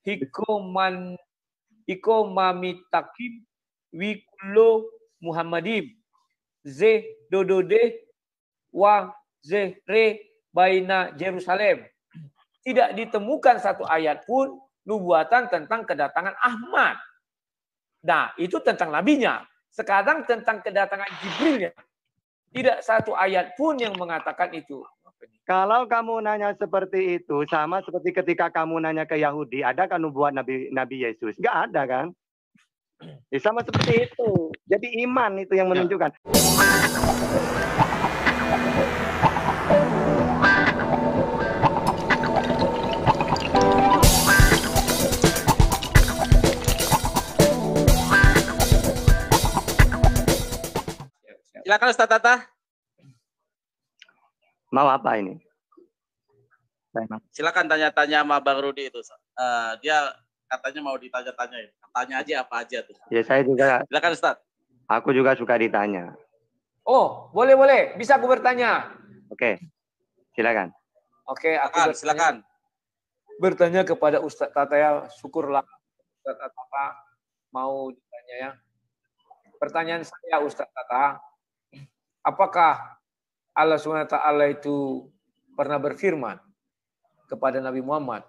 hikoman hikomamitakim wikulo Muhammadim ze dodode wa zehre baina Yerusalem. Tidak ditemukan satu ayat pun nubuatan tentang kedatangan Ahmad. Nah, itu tentang nabinya. Sekarang tentang kedatangan Jibrilnya. Tidak satu ayat pun yang mengatakan itu. Kalau kamu nanya seperti itu, sama seperti ketika kamu nanya ke Yahudi, adakah nubuat Nabi Yesus? Nggak ada kan? Ya, sama seperti itu. Jadi iman itu yang menunjukkan. Silakan Ustaz Tata. Mau apa ini? Silakan tanya-tanya sama Bang Rudi itu. Dia katanya mau ditanya-tanya. Tanya aja apa aja tuh. Ya saya juga. Silakan Ustaz. Aku juga suka ditanya. Oh, boleh. Bisa aku bertanya? Oke. Silakan. Oke, aku silakan. Bertanya kepada Ustaz Tata ya. Syukurlah Ustaz Tata mau ditanya ya. Pertanyaan saya Ustaz Tata, apakah Allah SWT itu pernah berfirman kepada Nabi Muhammad?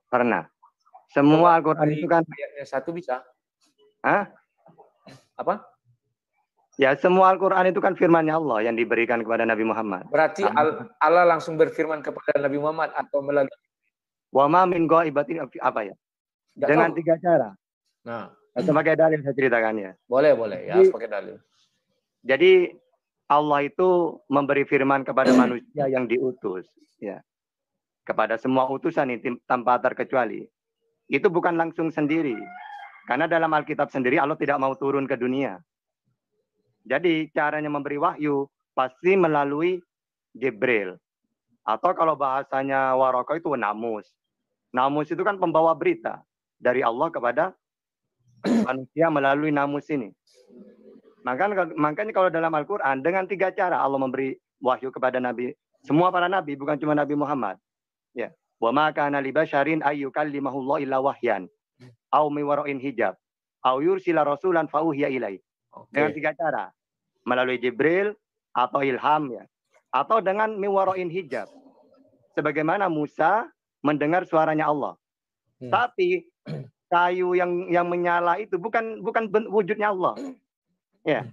Pernah. Semua Al-Quran itu kan ayatnya satu bisa. Hah? Apa? Ya, semua Al-Quran itu kan firman-Nya Allah yang diberikan kepada Nabi Muhammad. Berarti Allah langsung berfirman kepada Nabi Muhammad atau melalui wa ma min ghaibatin apa ya? Dengan 3 cara. Nah, atau pakai dalil saya ceritakan ya. Boleh ya, harus pakai dalil. Jadi Allah itu memberi firman kepada manusia yang diutus, ya. Kepada semua utusan ini tanpa terkecuali. Itu bukan langsung sendiri. Karena dalam Alkitab sendiri Allah tidak mau turun ke dunia. Jadi caranya memberi wahyu pasti melalui Jibril. Atau kalau bahasanya Waraqah itu namus. Namus itu kan pembawa berita dari Allah kepada manusia melalui namus ini. Makanya kalau dalam Al-Quran dengan 3 cara Allah memberi wahyu kepada Nabi. Semua para Nabi, bukan cuma Nabi Muhammad. Ya. Wa ma kana li basyarin ayyukallimahullah illa wahyan. Au mi wara'in hijab. Au yursila rasulan fauhiya ilai. Dengan 3 cara. Melalui Jibril atau ilham ya. Atau dengan mi wara'in hijab. Sebagaimana Musa mendengar suaranya Allah. Tapi kayu yang menyala itu bukan wujudnya Allah. Ya,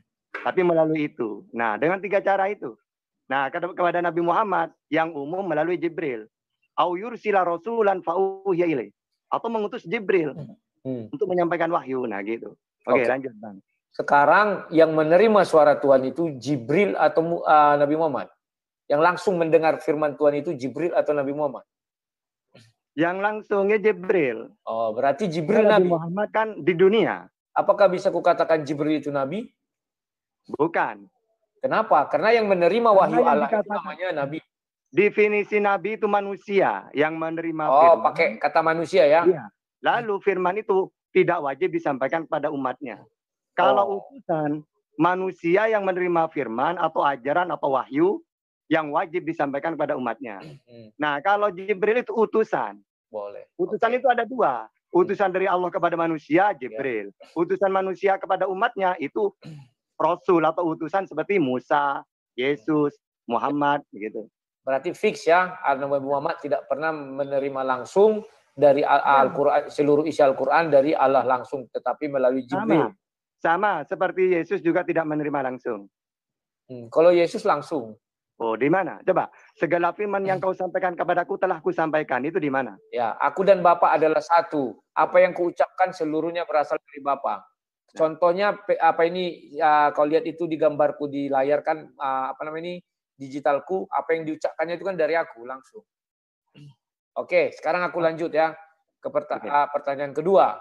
tapi melalui itu. Nah, dengan 3 cara itu. Nah, kepada Nabi Muhammad yang umum melalui Jibril. Au yursila rasulan fauhiya ilai. Atau mengutus Jibril untuk menyampaikan wahyu. Nah, gitu. Oke, lanjut, Bang. Sekarang yang menerima suara Tuhan itu Jibril atau Nabi Muhammad? Yang langsung mendengar firman Tuhan itu Jibril atau Nabi Muhammad? Yang langsungnya Jibril. Oh, berarti Jibril Nabi Muhammad kan di dunia. Apakah bisa kukatakan Jibril itu Nabi? Bukan. Kenapa? Karena yang menerima wahyu Allah itu namanya Nabi. Definisi Nabi itu manusia yang menerima firman. Pakai kata manusia ya? Iya. Lalu firman itu tidak wajib disampaikan kepada umatnya. Kalau utusan, manusia yang menerima firman atau ajaran atau wahyu yang wajib disampaikan kepada umatnya. Nah, kalau Jibril itu utusan. Boleh. Utusan itu ada 2. Utusan dari Allah kepada manusia, Jibril. Utusan manusia kepada umatnya itu Rasul atau utusan seperti Musa, Yesus, Muhammad, begitu. Berarti fix ya, Nabi Muhammad tidak pernah menerima langsung dari Al-Quran, seluruh isi Al-Quran dari Allah langsung, tetapi melalui Jibril. Sama, seperti Yesus juga tidak menerima langsung. Kalau Yesus langsung. Oh, di mana? Coba, segala firman yang kau sampaikan kepadaku telah kusampaikan. Itu di mana? Ya, aku dan Bapa adalah satu. Apa yang kuucapkan seluruhnya berasal dari Bapa. Contohnya apa ini? Kau lihat itu di gambarku di layar kan? Apa namanya ini? Digitalku. Apa yang diucapkannya itu kan dari aku langsung. Oke, sekarang aku lanjut ya ke pertanyaan kedua.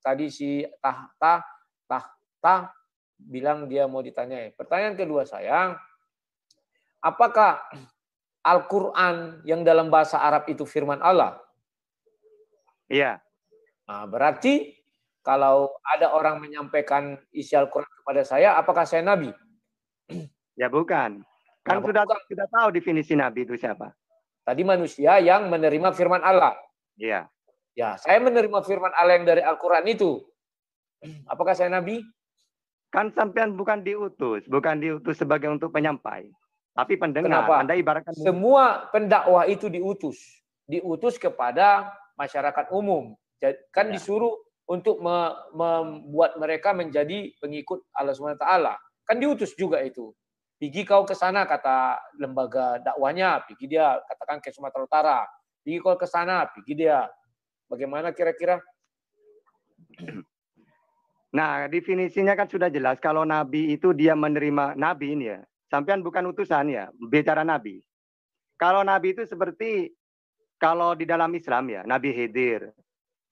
Tadi si Tahta bilang dia mau ditanya. Pertanyaan kedua saya. Apakah Al-Quran yang dalam bahasa Arab itu firman Allah? Iya. Nah, berarti kalau ada orang menyampaikan isi Al-Quran kepada saya, apakah saya Nabi? Ya bukan. Kan sudah tahu definisi Nabi itu siapa? Tadi manusia yang menerima firman Allah. Iya. Ya, saya menerima firman Allah yang dari Al-Quran itu. Apakah saya nabi? Kan sampean bukan diutus sebagai untuk penyampai, tapi pendengar. Kenapa? Anda ibaratkan Semua pendakwah itu diutus kepada masyarakat umum. Kan Ya. disuruh untuk membuat mereka menjadi pengikut Allah SWT. Kan diutus juga itu. Pergi kau ke sana, kata lembaga dakwahnya, pergi dia, katakan ke Sumatera Utara. Pergi kau ke sana, pergi dia. Bagaimana kira-kira? Nah, definisinya kan sudah jelas. Kalau nabi itu dia menerima nabi ini ya. Sampean bukan utusan ya, bicara nabi. Kalau nabi itu seperti kalau di dalam Islam ya, Nabi Khidir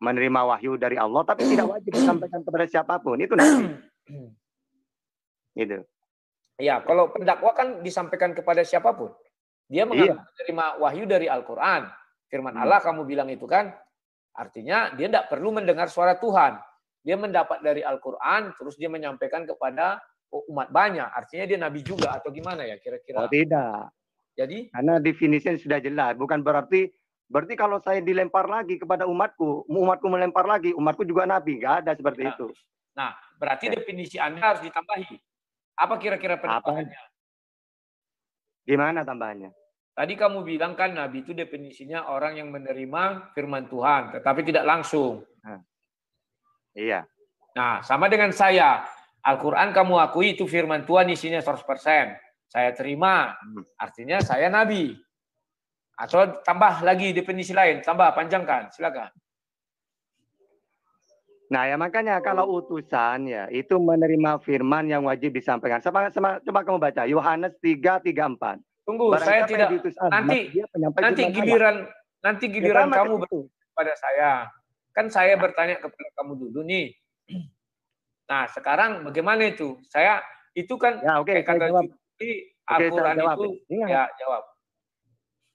menerima wahyu dari Allah, tapi tidak wajib disampaikan kepada siapapun. Itu nabi. Gitu. Ya, kalau pendakwah kan disampaikan kepada siapapun. Dia menerima wahyu dari Al-Quran. Firman Allah kamu bilang itu kan. Artinya dia tidak perlu mendengar suara Tuhan. Dia mendapat dari Al-Quran, terus dia menyampaikan kepada umat banyak. Artinya dia nabi juga atau gimana ya kira-kira? Oh tidak. Jadi? Karena definisinya sudah jelas. Bukan berarti kalau saya dilempar lagi kepada umatku melempar lagi, umatku juga nabi. Nggak ada seperti itu. Nah, berarti definisi Anda harus ditambahi. Apa kira-kira penambahannya? Gimana tambahannya? Tadi kamu bilang kan nabi itu definisinya orang yang menerima firman Tuhan, tetapi tidak langsung. Iya. Nah, sama dengan saya. Al-Quran kamu akui itu firman Tuhan isinya 100%. Saya terima, artinya saya nabi. Atau tambah lagi definisi lain, tambah, panjangkan, silakan. Nah ya makanya kalau utusan ya itu menerima firman yang wajib disampaikan. Coba kamu baca Yohanes 3:34. Tunggu, saya tidak. Nanti giliran kamu kepada saya. Kan saya bertanya kepada kamu dulu nih. Nah sekarang bagaimana itu? Saya itu kan kayak kata Al-Quran itu ya jawab.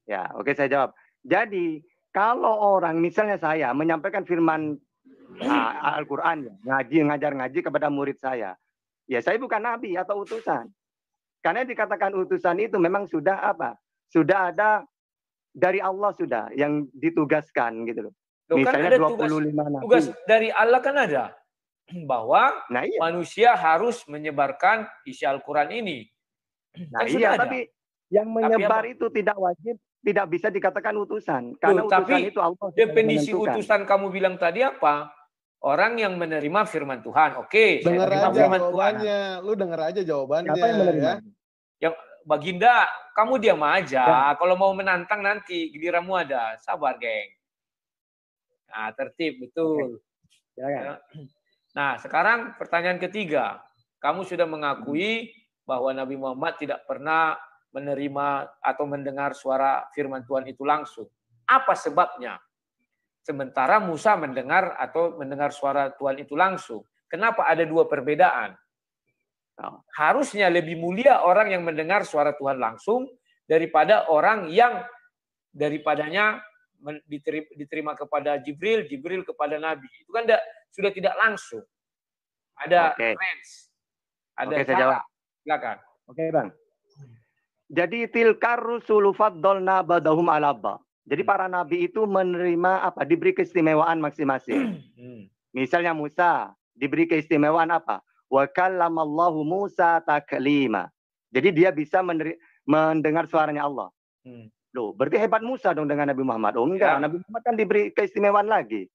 Ya oke saya jawab. Jadi kalau orang misalnya saya menyampaikan firman Al-Quran, ngajar-ngaji kepada murid saya. Ya saya bukan nabi atau utusan. Karena dikatakan utusan itu memang sudah apa? Sudah ada dari Allah sudah yang ditugaskan gitu loh. Misalnya kan ada 25 nabi. Tugas dari Allah kan ada. Bahwa manusia harus menyebarkan isi Al-Quran ini. Nah kan tapi yang menyebar itu tidak wajib, tidak bisa dikatakan utusan. Karena utusan itu Allah. Definisi utusan kamu bilang tadi apa? Orang yang menerima firman Tuhan. Oke. Dengar aja jawabannya. Lu dengar aja jawabannya. Siapa yang menerima? Yang Baginda, kamu diam aja. Kalau mau menantang nanti giliranmu ada. Sabar, geng. Nah, tertib betul. Ya. Nah, sekarang pertanyaan ketiga. Kamu sudah mengakui bahwa Nabi Muhammad tidak pernah menerima atau mendengar suara firman Tuhan itu langsung. Apa sebabnya? Sementara Musa mendengar suara Tuhan itu langsung. Kenapa ada dua perbedaan? Harusnya lebih mulia orang yang mendengar suara Tuhan langsung daripada orang yang daripadanya diterima kepada Jibril, Jibril kepada Nabi. Itu kan sudah tidak langsung. Ada range. Ada saya jawab. Silakan. Oke, Bang. Jadi tilkar rusulu faddalna badahum ala ba. Jadi para nabi itu menerima apa? Diberi keistimewaan masing-masing. Misalnya Musa diberi keistimewaan apa? Wa kallamallahu Musa taklima. Jadi dia bisa mendengar suaranya Allah. Loh, berarti hebat Musa dong dengan Nabi Muhammad. Oh enggak, Nabi Muhammad kan diberi keistimewaan lagi.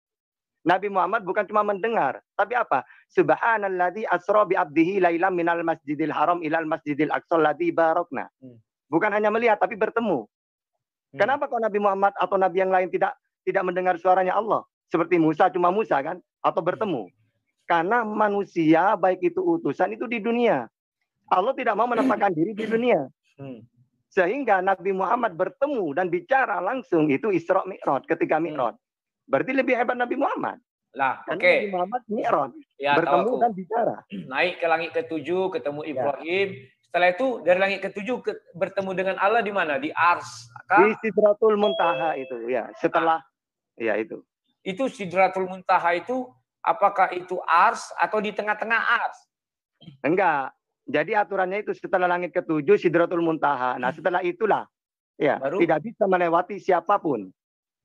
Nabi Muhammad bukan cuma mendengar, tapi apa? Subhanalladzi asra bi abdihi lailan minal masjidil haram ilal masjidil aqsa alladzi barakna. Bukan hanya melihat tapi bertemu. Kenapa kok Nabi Muhammad atau Nabi yang lain tidak mendengar suaranya Allah? Seperti Musa, cuma Musa kan? Atau bertemu. Karena manusia, baik itu utusan, itu di dunia. Allah tidak mau menempatkan diri di dunia. Sehingga Nabi Muhammad bertemu dan bicara langsung, itu Isra Mi'raj, ketika Mi'raj. Berarti lebih hebat Nabi Muhammad. Lah, Nabi Muhammad Mi'raj, bertemu dan bicara. Naik ke langit ke-7, ketemu Ibrahim. Setelah itu dari langit ke-7 bertemu dengan Allah di mana? Di Ars. Di Sidratul Muntaha itu ya. Setelah ya itu. Itu Sidratul Muntaha itu apakah itu Ars atau di tengah-tengah Ars? Enggak. Jadi aturannya itu setelah langit ke-7 Sidratul Muntaha. Nah, setelah itulah ya tidak bisa melewati siapapun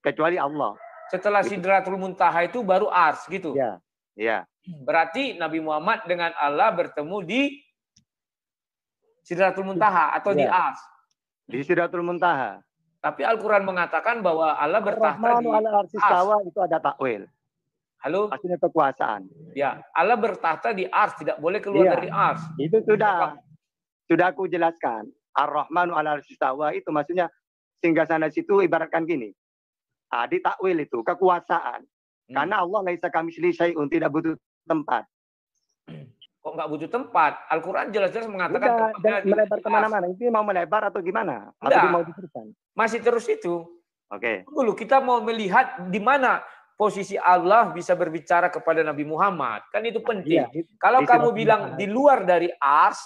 kecuali Allah. Setelah Sidratul Muntaha itu baru Ars gitu. Ya, ya. Berarti Nabi Muhammad dengan Allah bertemu di Sidratul Muntaha atau di Ya. Ars. Di Sidratul Muntaha. Tapi Al-Quran mengatakan bahwa Allah bertahta di Ar-Rahmanu 'alal 'arsy Ars. istawa itu ada takwil. Halo? Maksudnya kekuasaan. Ya, Allah bertahta di Ars, tidak boleh keluar Iya. dari Ars. Itu sudah aku jelaskan. Ar-Rahmanu 'alal 'arsy istawa itu maksudnya singgasana situ ibaratkan gini. Di takwil itu kekuasaan. Karena Allah laisa kamitslihi syai'un, tidak butuh tempat. Kok nggak butuh tempat? Al-Quran jelas-jelas mengatakan Udah, tempatnya dan di melebar Ars. kemana-mana. Ini mau melebar atau gimana? Atau Enggak. mau diteruskan? Masih terus itu. Oke. Dulu kita mau melihat di mana posisi Allah bisa berbicara kepada Nabi Muhammad. Kan itu penting. Iya, Kalau di kamu Sidratul bilang Muntaha. di luar dari Ars,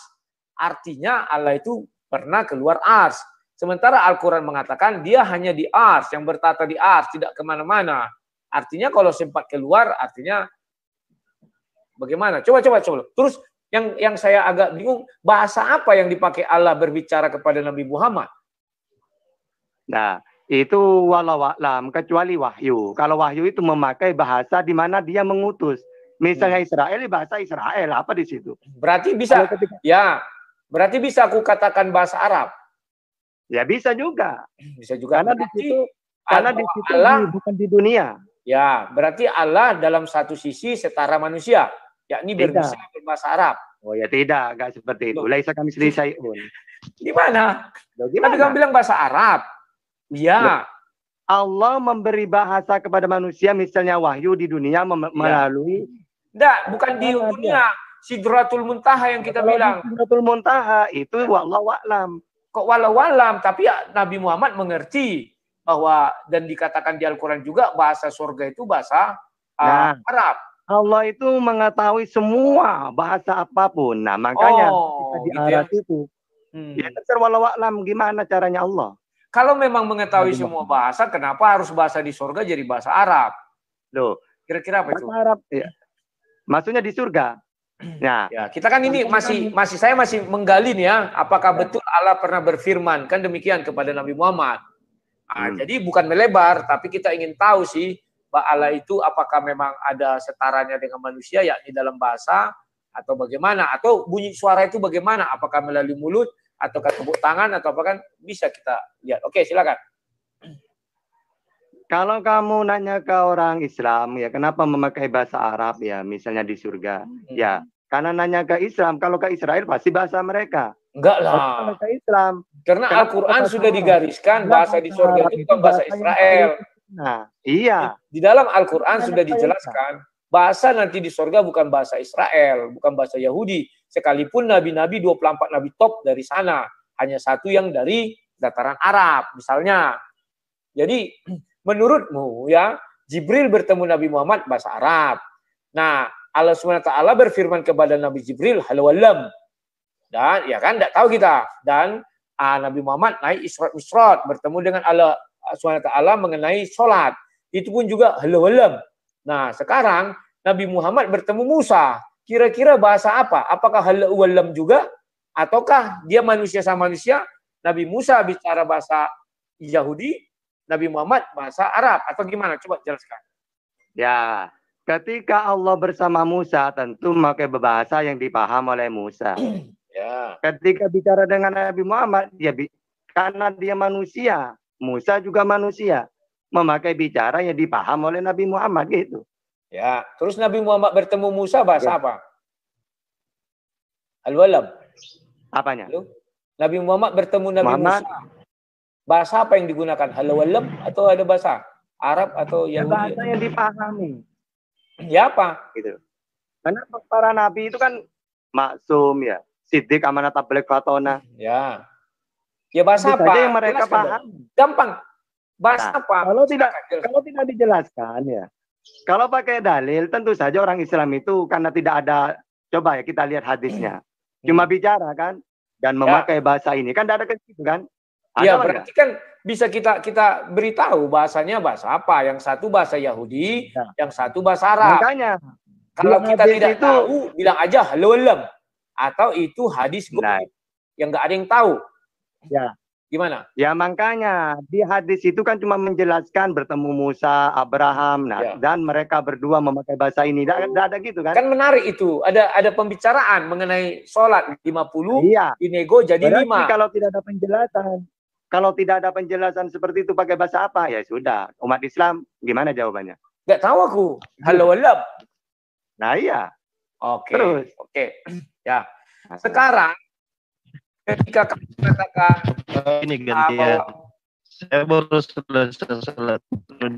artinya Allah itu pernah keluar Ars. Sementara Al-Quran mengatakan dia hanya di Ars, yang bertata di Ars, tidak kemana-mana. Artinya kalau sempat keluar, artinya bagaimana? Coba. Terus yang saya agak bingung, bahasa apa yang dipakai Allah berbicara kepada Nabi Muhammad? Nah, itu walau a'lam, kecuali wahyu. Kalau wahyu itu memakai bahasa di mana dia mengutus. Misalnya Israel, bahasa Israel, apa di situ? Berarti bisa, Kalau ketika- ya, berarti bisa aku katakan bahasa Arab. Ya bisa juga. Bisa juga. Karena di Berarti situ, karena di situ Allah, bukan di dunia. ya, berarti Allah dalam satu sisi setara manusia, yakni Tidak. berbisa berbahasa Arab. Oh ya tidak, enggak seperti itu. Laisa kamitslihi syai'un. Gimana? Loh, Tapi kamu gimana? bilang bahasa Arab. Ya, Allah memberi bahasa kepada manusia, misalnya wahyu di dunia melalui enggak, bukan di Mana dunia. Sidratul Muntaha yang kita bilang. Sidratul Muntaha itu wallahu a'lam. Kok walau-walam, tapi ya, Nabi Muhammad mengerti bahwa dan dikatakan di Al-Quran juga bahasa surga itu bahasa Arab. Allah itu mengetahui semua bahasa apapun. Nah, makanya ketika di gitu aras itu ya. ya terserah walau a'lam gimana caranya Allah. Kalau memang mengetahui Nabi semua bahasa, kenapa harus bahasa di surga jadi bahasa Arab? Loh, Kira-kira apa itu? bahasa Arab ya. Maksudnya di surga. Nah, Ya, kita kan ini saya masih menggali nih ya, apakah betul Allah pernah berfirman kan demikian kepada Nabi Muhammad. Jadi bukan melebar, tapi kita ingin tahu sih bahwa Allah itu apakah memang ada setaranya dengan manusia, yakni dalam bahasa atau bagaimana, atau bunyi suara itu bagaimana, apakah melalui mulut atau tepuk tangan atau apa, kan bisa kita lihat. Oke, silakan. kalau kamu nanya ke orang Islam ya kenapa memakai bahasa Arab ya misalnya di surga. Ya, karena nanya ke Islam, kalau ke Israel pasti bahasa mereka. Enggak Kalau lah. ke Islam, Karena Al-Quran sudah digariskan bahasa di surga itu bukan bahasa Israel. Nah, iya. Di dalam Al-Quran sudah dijelaskan bahasa nanti di surga bukan bahasa Israel, bukan bahasa Yahudi. Sekalipun nabi-nabi 24 nabi top dari sana, hanya satu yang dari dataran Arab misalnya. Jadi menurutmu ya, Jibril bertemu Nabi Muhammad bahasa Arab. Nah, Allah SWT berfirman kepada Nabi Jibril, "Halo alam." Dan ya kan, tidak tahu kita. Dan Nabi Muhammad naik Isra' bertemu dengan Allah SWT mengenai sholat. Itu pun juga halo alam. Nah, sekarang Nabi Muhammad bertemu Musa. Kira-kira bahasa apa? Apakah halo alam juga? Ataukah dia manusia sama manusia? Nabi Musa bicara bahasa Yahudi, Nabi Muhammad bahasa Arab, atau gimana? Coba jelaskan. Ya, ketika Allah bersama Musa tentu memakai bahasa yang dipaham oleh Musa. Ya. Ketika bicara dengan Nabi Muhammad, karena dia manusia, Musa juga manusia, memakai bicara yang dipaham oleh Nabi Muhammad gitu. Ya, terus Nabi Muhammad bertemu Musa bahasa apa? Al-Walam. Apanya? Halo? Nabi Muhammad bertemu Nabi Muhammad. Musa. Bahasa apa yang digunakan? Al-Walam atau ada bahasa Arab atau Yahudi? Bahasa yang dipahami. Ya apa? Gitu. Karena para nabi itu kan maksum ya, siddiq, amanah, tabligh, fatona. Ya. Ya bahasa Itu apa? saja yang mereka Jelaskan paham. dong. Gampang. Bahasa Nah, apa? Kalau tidak dijelaskan ya. Kalau pakai dalil tentu saja orang Islam itu karena tidak ada, coba ya kita lihat hadisnya. Cuma bicara kan dan memakai bahasa ini kan tidak ada ke situ kan? Ya, Ada berarti kan bisa kita beritahu bahasanya bahasa apa. Yang satu bahasa Yahudi, yang satu bahasa Arab. Makanya kalau kita hadis tidak itu, tahu, bilang aja halo alam. Atau itu hadis goib yang nggak ada yang tahu. Ya, Gimana? Ya makanya di hadis itu kan cuma menjelaskan bertemu Musa, Abraham, Ya. dan mereka berdua memakai bahasa ini. Tidak ada gitu kan? Kan menarik itu. Ada pembicaraan mengenai sholat 50, Iya. dinego jadi Berarti 5. kalau tidak ada penjelasan seperti itu pakai bahasa apa? Ya sudah. Umat Islam gimana jawabannya? Nggak tahu aku. Halo walab. Nah iya. Oke. Terus. Oke. Ya. Sekarang ketika kamu katakan ini gantian. Saya baru selesai salat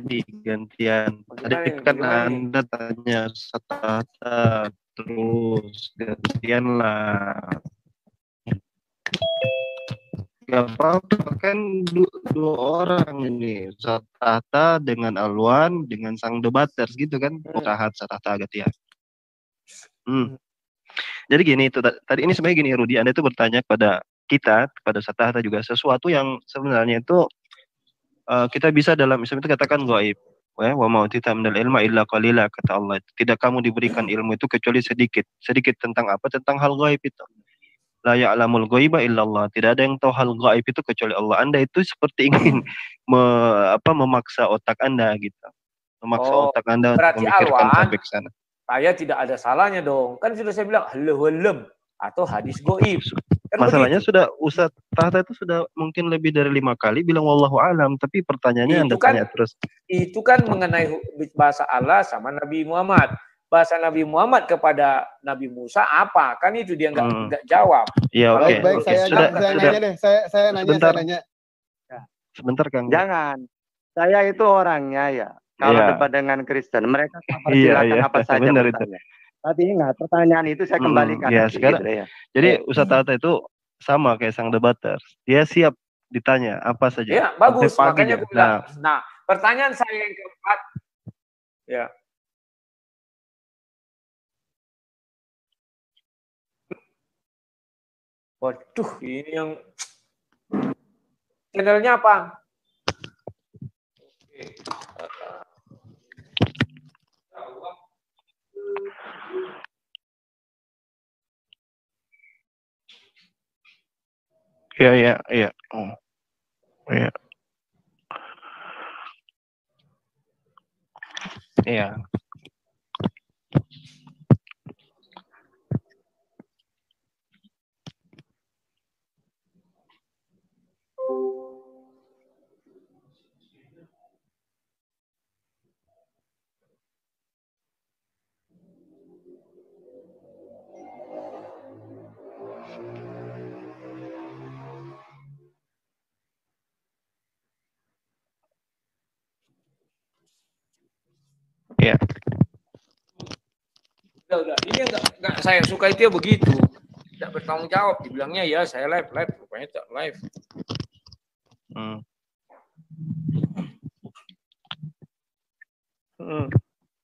di gantian. Tadi kan Anda tanya Satata terus gantian lah. Gak apa-apa kan dua orang ini, Satata dengan Alwan dengan sang debaters gitu kan. Satata gantian. Jadi gini itu tadi ini sebenarnya gini Rudi, Anda itu bertanya kepada kita, kepada Satata juga sesuatu yang sebenarnya itu kita bisa dalam Islam itu katakan gaib. Wa ma'utita minal ilma illa qalila, kata Allah. Tidak kamu diberikan ilmu itu kecuali sedikit. Sedikit tentang apa? Tentang hal gaib itu. La ya'lamul ghaiba illallah. Tidak ada yang tahu hal gaib itu kecuali Allah. Anda itu seperti ingin memaksa otak Anda gitu. Memaksa otak Anda untuk memikirkan sampai ke sana. Saya tidak ada salahnya dong. Kan sudah saya bilang halem atau hadis gaib. Kan masalahnya begitu. Sudah Ustaz Tahta itu sudah mungkin lebih dari 5 kali bilang wallahu alam, tapi pertanyaannya Anda tanya terus. Itu kan mengenai bahasa Allah sama Nabi Muhammad. Bahasa Nabi Muhammad kepada Nabi Musa apa? Kan itu dia nggak jawab. Iya, oke. Baik, saya nanya deh. Saya nanya. Sebentar, Kang. Jangan. Saya itu orangnya ya. Kalau debat dengan Kristen, mereka persilakan apa saja bertanya. Tapi ingat, pertanyaan itu saya kembalikan. Ya, sekarang, gitu, ya. Jadi Ustaz Tahta itu sama kayak sang debater. Dia siap ditanya apa saja. Ya, bagus. Makanya aku bilang. Nah, pertanyaan saya yang keempat. Ya. Waduh, ini yang channelnya apa? Iya. Oh. Iya. Iya. Ya. Udah. Ini enggak saya suka itu ya begitu. Tidak bertanggung jawab. Dibilangnya ya saya live. Rupanya tidak live.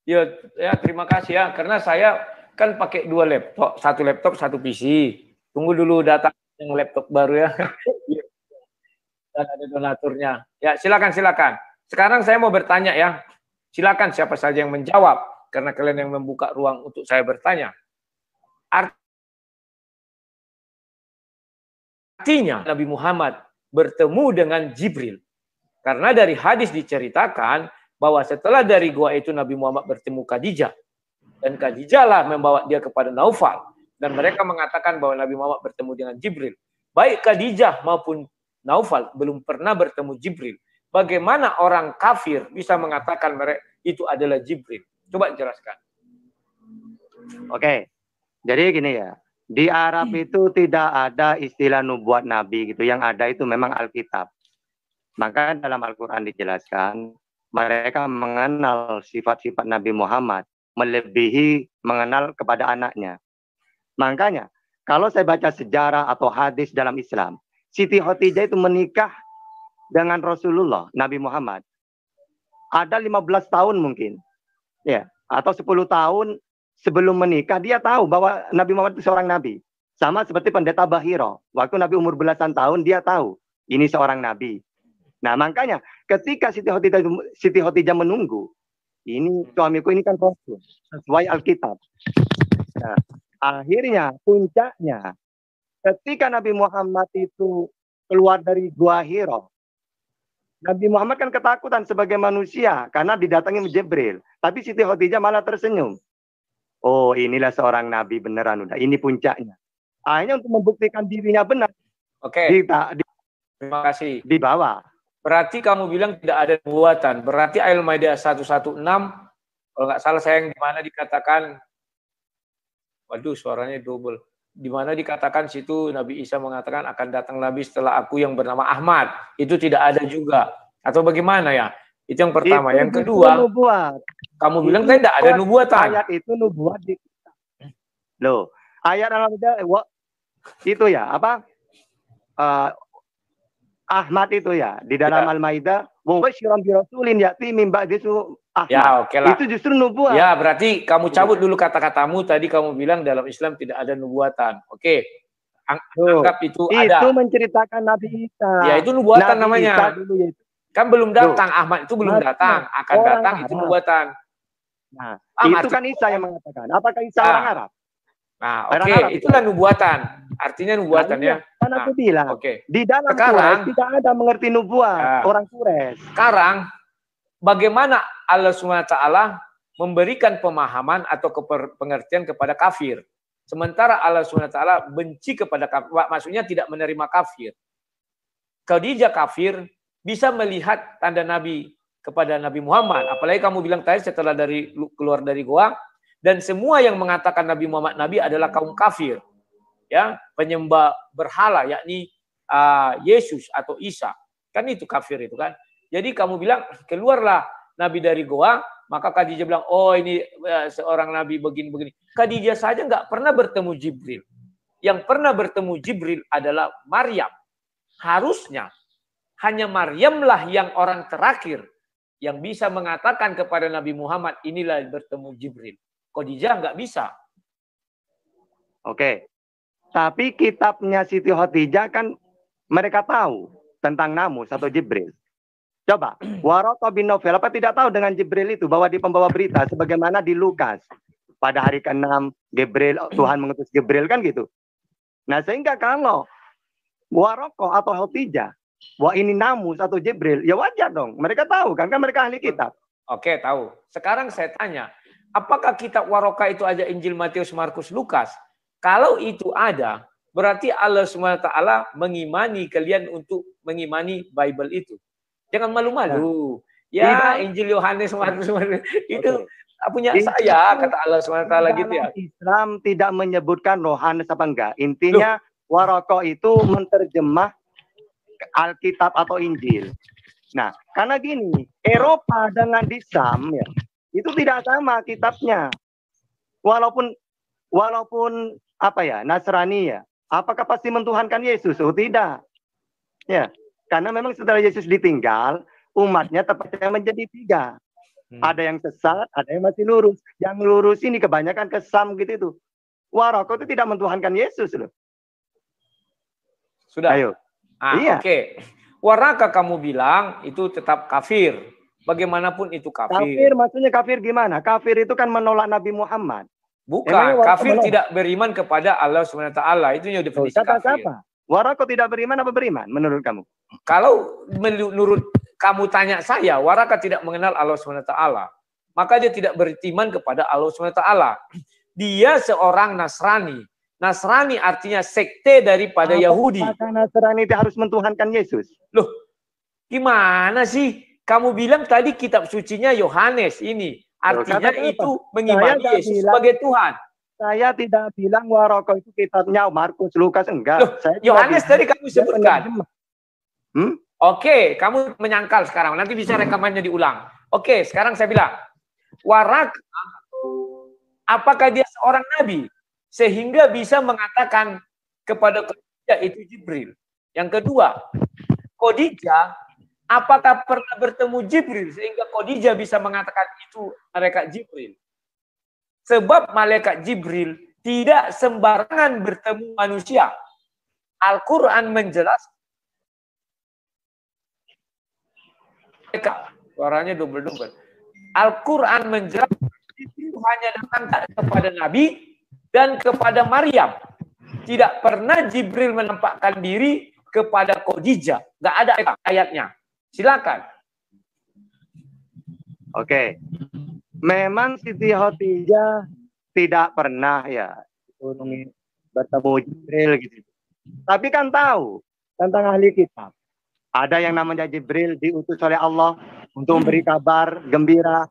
Ya terima kasih ya. Karena saya kan pakai 2 laptop. 1 laptop, 1 PC. Tunggu dulu data yang laptop baru ya. Dan ada donaturnya. Ya silakan. Sekarang saya mau bertanya ya. Silakan siapa saja yang menjawab. Karena kalian yang membuka ruang untuk saya bertanya. Artinya Nabi Muhammad bertemu dengan Jibril. Karena dari hadis diceritakan bahwa setelah dari gua itu Nabi Muhammad bertemu Khadijah. Dan Khadijah lah membawa dia kepada Naufal. Dan mereka mengatakan bahwa Nabi Muhammad bertemu dengan Jibril. Baik Khadijah maupun Naufal belum pernah bertemu Jibril. Bagaimana orang kafir bisa mengatakan mereka itu adalah Jibril? Coba jelaskan. Oke, jadi gini ya. Di Arab itu tidak ada istilah nubuat nabi gitu. Yang ada itu memang Alkitab. Maka dalam Al-Quran dijelaskan, mereka mengenal sifat-sifat Nabi Muhammad, melebihi mengenal kepada anaknya. Makanya, kalau saya baca sejarah atau hadis dalam Islam, Siti Khadijah itu menikah dengan Rasulullah, Nabi Muhammad. Ada 15 tahun mungkin. Ya, atau 10 tahun sebelum menikah, dia tahu bahwa Nabi Muhammad itu seorang nabi. Sama seperti pendeta Bahiro. Waktu Nabi umur belasan tahun, dia tahu ini seorang nabi. Nah, makanya ketika Siti Khadijah menunggu, ini suamiku ini kan Rasul, sesuai Alkitab. Nah, akhirnya, puncaknya, ketika Nabi Muhammad itu keluar dari Gua Hira. Nabi Muhammad kan ketakutan sebagai manusia karena didatangi Jibril. Tapi Siti Khadijah malah tersenyum. Oh, inilah seorang nabi beneran, udah. Ini puncaknya. Akhirnya untuk membuktikan dirinya benar. Oke. Terima kasih. Dibawa. Berarti kamu bilang tidak ada nubuatan. Berarti Al-Maidah 116, kalau nggak salah saya yang dimana dikatakan, waduh suaranya double. Di mana dikatakan situ Nabi Isa mengatakan akan datang Nabi setelah aku yang bernama Ahmad. Itu tidak ada juga. Atau bagaimana ya? Itu yang pertama. Itu yang kedua, nubuat. Kamu bilang tidak ada nubuatan. Ayat itu nubuat. Loh, ayat Al-Maidah itu ya, apa? Ahmad itu ya, di dalam Al-Maidah, wa basyiran bi rasulin ya'ti min ba'dihi Ahmad. Ya, oke lah. Itu justru nubuat. Ya, berarti kamu cabut dulu kata-katamu tadi, kamu bilang dalam Islam tidak ada nubuatan. Oke. Anggap itu ada. Itu menceritakan Nabi Isa. Ya, itu nubuatan Nabi namanya. Isa dulu ya itu. Kan belum datang, Ahmad itu belum datang, akan datang Arab. itu nubuatan. Nah, itu kan Isa yang mengatakan. Apakah Isa orang Arab? Nah, oke, itulah nubuatan. Artinya nubuatan ya. Kan aku bilang, di dalam sekarang Quraisy tidak ada mengerti nubuat orang Quraisy. Sekarang bagaimana Allah SWT memberikan pemahaman atau pengertian kepada kafir. Sementara Allah SWT benci kepada kafir, maksudnya tidak menerima kafir. Khadijah kafir bisa melihat tanda Nabi kepada Nabi Muhammad. Apalagi kamu bilang tadi setelah keluar dari goa, dan semua yang mengatakan Nabi Muhammad Nabi adalah kaum kafir. Ya, penyembah berhala, yakni Yesus atau Isa. Kan itu kafir itu kan. Jadi kamu bilang, keluarlah Nabi dari goa, maka Khadijah bilang, oh ini seorang Nabi begini-begini. Khadijah saja nggak pernah bertemu Jibril. Yang pernah bertemu Jibril adalah Maryam. Harusnya hanya Maryamlah yang orang terakhir yang bisa mengatakan kepada Nabi Muhammad, inilah bertemu Jibril. Khadijah nggak bisa. Oke. Tapi kitabnya Siti Khadijah kan mereka tahu tentang Namus atau Jibril. Coba, Waraqah bin Nawfal apa tidak tahu dengan Jibril itu bahwa di pembawa berita sebagaimana di Lukas pada hari ke-6 Tuhan mengutus Jibril kan gitu. Nah, sehingga kalau Waraqah atau Khadijah wah ini Namus atau Jibril, ya wajar dong. Mereka tahu kan mereka ahli kitab. Oke, tahu. Sekarang saya tanya, apakah kitab Waraqah itu ada Injil, Matius, Markus, Lukas? Kalau itu ada, berarti Allah SWT mengimani kalian untuk mengimani Bible itu. Jangan malu-malu. Ya, Injil Yohanes, Markus, itu punya saya, kata Allah SWT gitu ya. Islam tidak menyebutkan Yohanes apa enggak. Intinya Waraqah itu menterjemah Alkitab atau Injil. Nah, karena gini, Eropa dengan Islam ya, itu tidak sama kitabnya. Walaupun apa ya, Nasrani ya, apakah pasti mentuhankan Yesus? Oh tidak. Ya, karena memang setelah Yesus ditinggal, umatnya tepatnya menjadi 3. Ada yang sesat, ada yang masih lurus. Yang lurus ini kebanyakan kesam gitu itu. Waraqah itu tidak mentuhankan Yesus loh. Sudah. Ayo. Iya. Oke. Waraqah kamu bilang itu tetap kafir. Bagaimanapun itu kafir. Kafir maksudnya kafir gimana? Kafir itu kan menolak Nabi Muhammad. Bukan, kafir tidak beriman kepada Allah SWT. Itu yang definisi kafir. Waraqah tidak beriman apa beriman menurut kamu? Kalau menurut kamu tanya saya, Waraqah tidak mengenal Allah SWT. Maka dia tidak beriman kepada Allah SWT. Dia seorang Nasrani. Nasrani artinya sekte daripada Yahudi. Apakah Nasrani itu harus mentuhankan Yesus? Loh, gimana sih? Kamu bilang tadi kitab sucinya Yohanes ini. Artinya itu mengimani Yesus sebagai Tuhan. Saya tidak bilang Waraqah itu kitabnya Markus, Lukas, enggak. Loh, Yohanes tadi kamu sebutkan. Oke, kamu menyangkal sekarang. Nanti bisa rekamannya diulang. Oke, sekarang saya bilang. Waraqah, apakah dia seorang nabi? Sehingga bisa mengatakan kepada Khadijah itu Jibril. Yang kedua, Khadijah, apakah pernah bertemu Jibril sehingga Khadijah bisa mengatakan itu malaikat Jibril? Sebab malaikat Jibril tidak sembarangan bertemu manusia. Al-Quran menjelaskan. Suaranya double-double. Al-Quran menjelaskan Jibril hanya datang kepada Nabi dan kepada Maryam. Tidak pernah Jibril menampakkan diri kepada Khadijah. Nggak ada ayatnya. Silakan. Oke. Memang Siti Khadijah tidak pernah ya bertemu Jibril gitu. Tapi kan tahu tentang ahli kitab. Ada yang namanya Jibril diutus oleh Allah untuk memberi kabar gembira.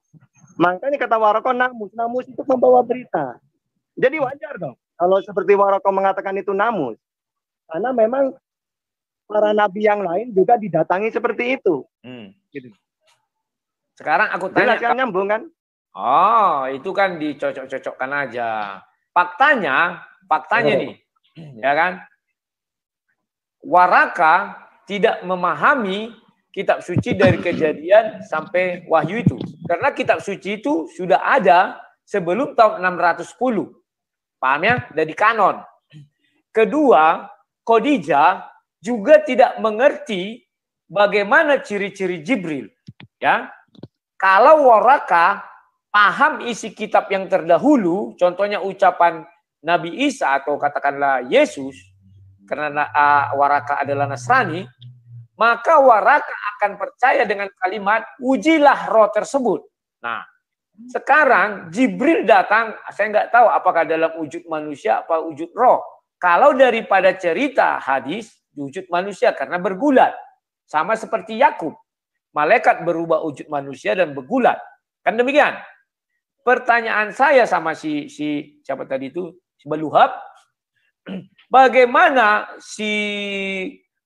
Makanya kata Waraqah namus itu membawa berita. Jadi wajar dong kalau seperti Waraqah mengatakan itu namus. Karena memang para nabi yang lain juga didatangi seperti itu. Gitu. Sekarang aku tanya. Jelas kan, nyambung kan? Oh, itu kan dicocok-cocokkan aja. Faktanya nih, ya kan? Waraqah tidak memahami kitab suci dari Kejadian sampai Wahyu itu. Karena kitab suci itu sudah ada sebelum tahun 610. Paham ya? Dari kanon. Kedua, Khadijah juga tidak mengerti bagaimana ciri-ciri Jibril. Ya, kalau Waraqah paham isi kitab yang terdahulu, contohnya ucapan Nabi Isa atau katakanlah Yesus, karena Waraqah adalah Nasrani, maka Waraqah akan percaya dengan kalimat ujilah roh tersebut. Nah, sekarang Jibril datang, saya nggak tahu apakah dalam wujud manusia apa wujud roh. Kalau daripada cerita hadis, wujud manusia karena bergulat. Sama seperti Yakub. Malaikat berubah wujud manusia dan bergulat. Kan demikian. Pertanyaan saya sama si siapa tadi itu? Si Baluhab. Bagaimana si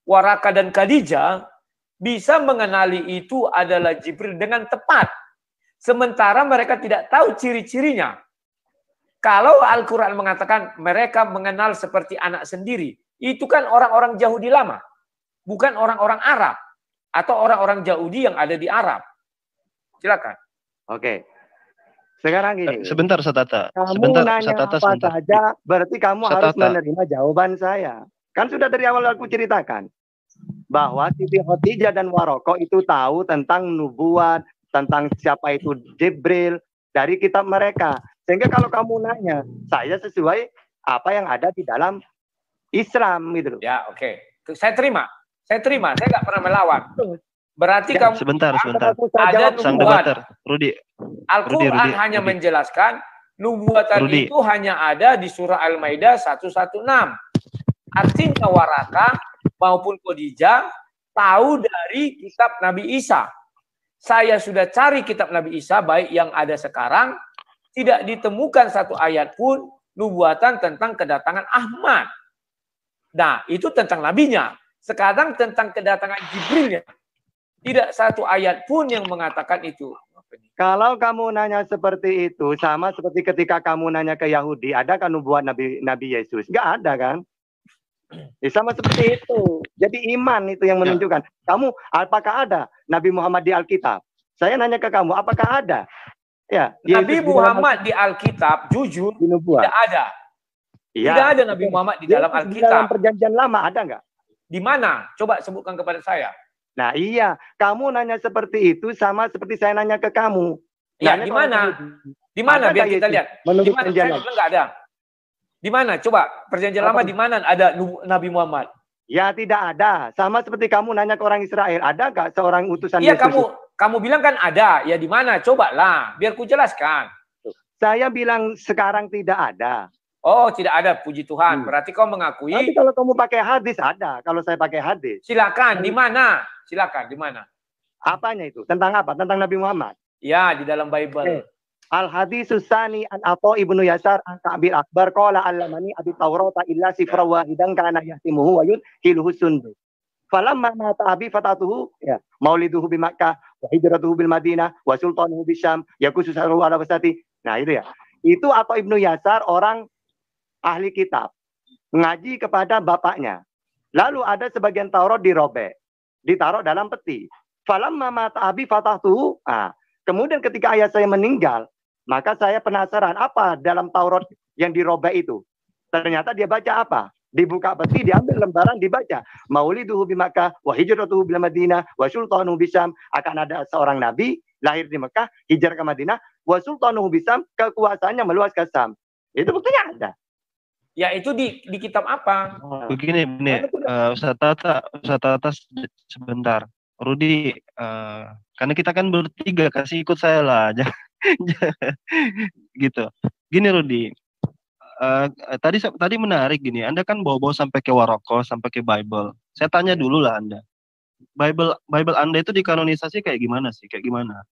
Waraqah dan Khadijah bisa mengenali itu adalah Jibril dengan tepat. Sementara mereka tidak tahu ciri-cirinya. Kalau Al-Quran mengatakan mereka mengenal seperti anak sendiri, itu kan orang-orang Yahudi lama, bukan orang-orang Arab atau orang-orang Yahudi yang ada di Arab. Silakan. Oke. Sekarang gini. Sebentar, Satata. Kamu sebentar, nanya Satata, apa sebentar. saja, berarti kamu Satata. harus menerima jawaban saya. Kan sudah dari awal aku ceritakan bahwa Siti Khadijah dan Waraqah itu tahu tentang nubuat, tentang siapa itu Jibril dari kitab mereka. Sehingga kalau kamu nanya, saya sesuai apa yang ada di dalam Islam gitu loh. Ya, oke. Saya terima. Saya nggak pernah melawan. Berarti Ya, kamu sebentar. ada Sang nubuat. debater, Rudi. Al-Quran hanya menjelaskan nubuatan itu hanya ada di surah Al-Maidah 116. Artinya Waraqah maupun Khadijah tahu dari kitab Nabi Isa. Saya sudah cari kitab Nabi Isa baik yang ada sekarang, tidak ditemukan satu ayat pun nubuatan tentang kedatangan Ahmad. Nah, itu tentang nabinya. Sekarang tentang kedatangan Jibrilnya. Tidak satu ayat pun yang mengatakan itu. Kalau kamu nanya seperti itu, sama seperti ketika kamu nanya ke Yahudi, adakah nubuat Nabi Yesus? Nggak ada kan? Ya, sama seperti itu. Jadi iman itu yang menunjukkan. Kamu, apakah ada Nabi Muhammad di Alkitab? Saya nanya ke kamu, apakah ada? Ya, Nabi Muhammad di Alkitab, jujur, tidak ada. Ya. Tidak ada Nabi Muhammad di dalam Alkitab. Di dalam perjanjian lama ada nggak? Di mana? Coba sebutkan kepada saya. Nah iya, kamu nanya seperti itu sama seperti saya nanya ke kamu. Ya, di mana? Di mana biar kita lihat? Di mana? Saya nggak ada. Di mana? Coba perjanjian lama di mana ada Nabi Muhammad? Ya tidak ada. Sama seperti kamu nanya ke orang Israel, ada nggak seorang utusan Yesus? Iya, kamu bilang kan ada. Ya di mana? Coba lah, biar ku jelaskan. Saya bilang sekarang tidak ada. Oh, tidak ada, puji Tuhan. Berarti kau mengakui. Tapi kalau kamu pakai hadis ada. Kalau saya pakai hadis. Silakan, di mana? Silakan, di mana? Apanya itu? Tentang apa? Tentang Nabi Muhammad? Ya, di dalam Bible. Al-hadisus sani an Atha ibnu Yasar an Ka'bil Akbar qala allamani abi Taurata illa sifra wahidan kana yahtimuhu wa yudhiluhu sundu. Falamma mata abi fatatuhu ya mauliduhu bi Makkah wa hijratuhu bil Madinah wa sultanuhu bi Syam yakusu saru ala wasati. Nah, itu ya. Itu Atha ibnu Yasar orang ahli kitab ngaji kepada bapaknya. Lalu ada sebagian Taurat dirobek, ditaruh dalam peti. Falamma mata abi fatatuhu. Kemudian ketika ayah saya meninggal, maka saya penasaran apa dalam Taurat yang dirobek itu. Ternyata dia baca apa? Dibuka peti, diambil lembaran, dibaca. Mauliduhu bi Makkah, wa hijratuhu bil Madinah, wa sultanuhu bi Syam. Akan ada seorang nabi lahir di Mekah, hijrah ke Madinah, wa sultanuhu bi Syam, kekuasaannya meluas ke Syam. Itu buktinya ada. Ya itu di kitab apa? Begini, Ustaz Tata sebentar. Rudi, karena kita kan bertiga, kasih ikut saya lah, gitu. Gini Rudi, tadi menarik gini. Anda kan bawa-bawa sampai ke Waroko, sampai ke Bible. Saya tanya dulu lah Anda. Bible Anda itu dikanonisasi kayak gimana sih? Kayak gimana?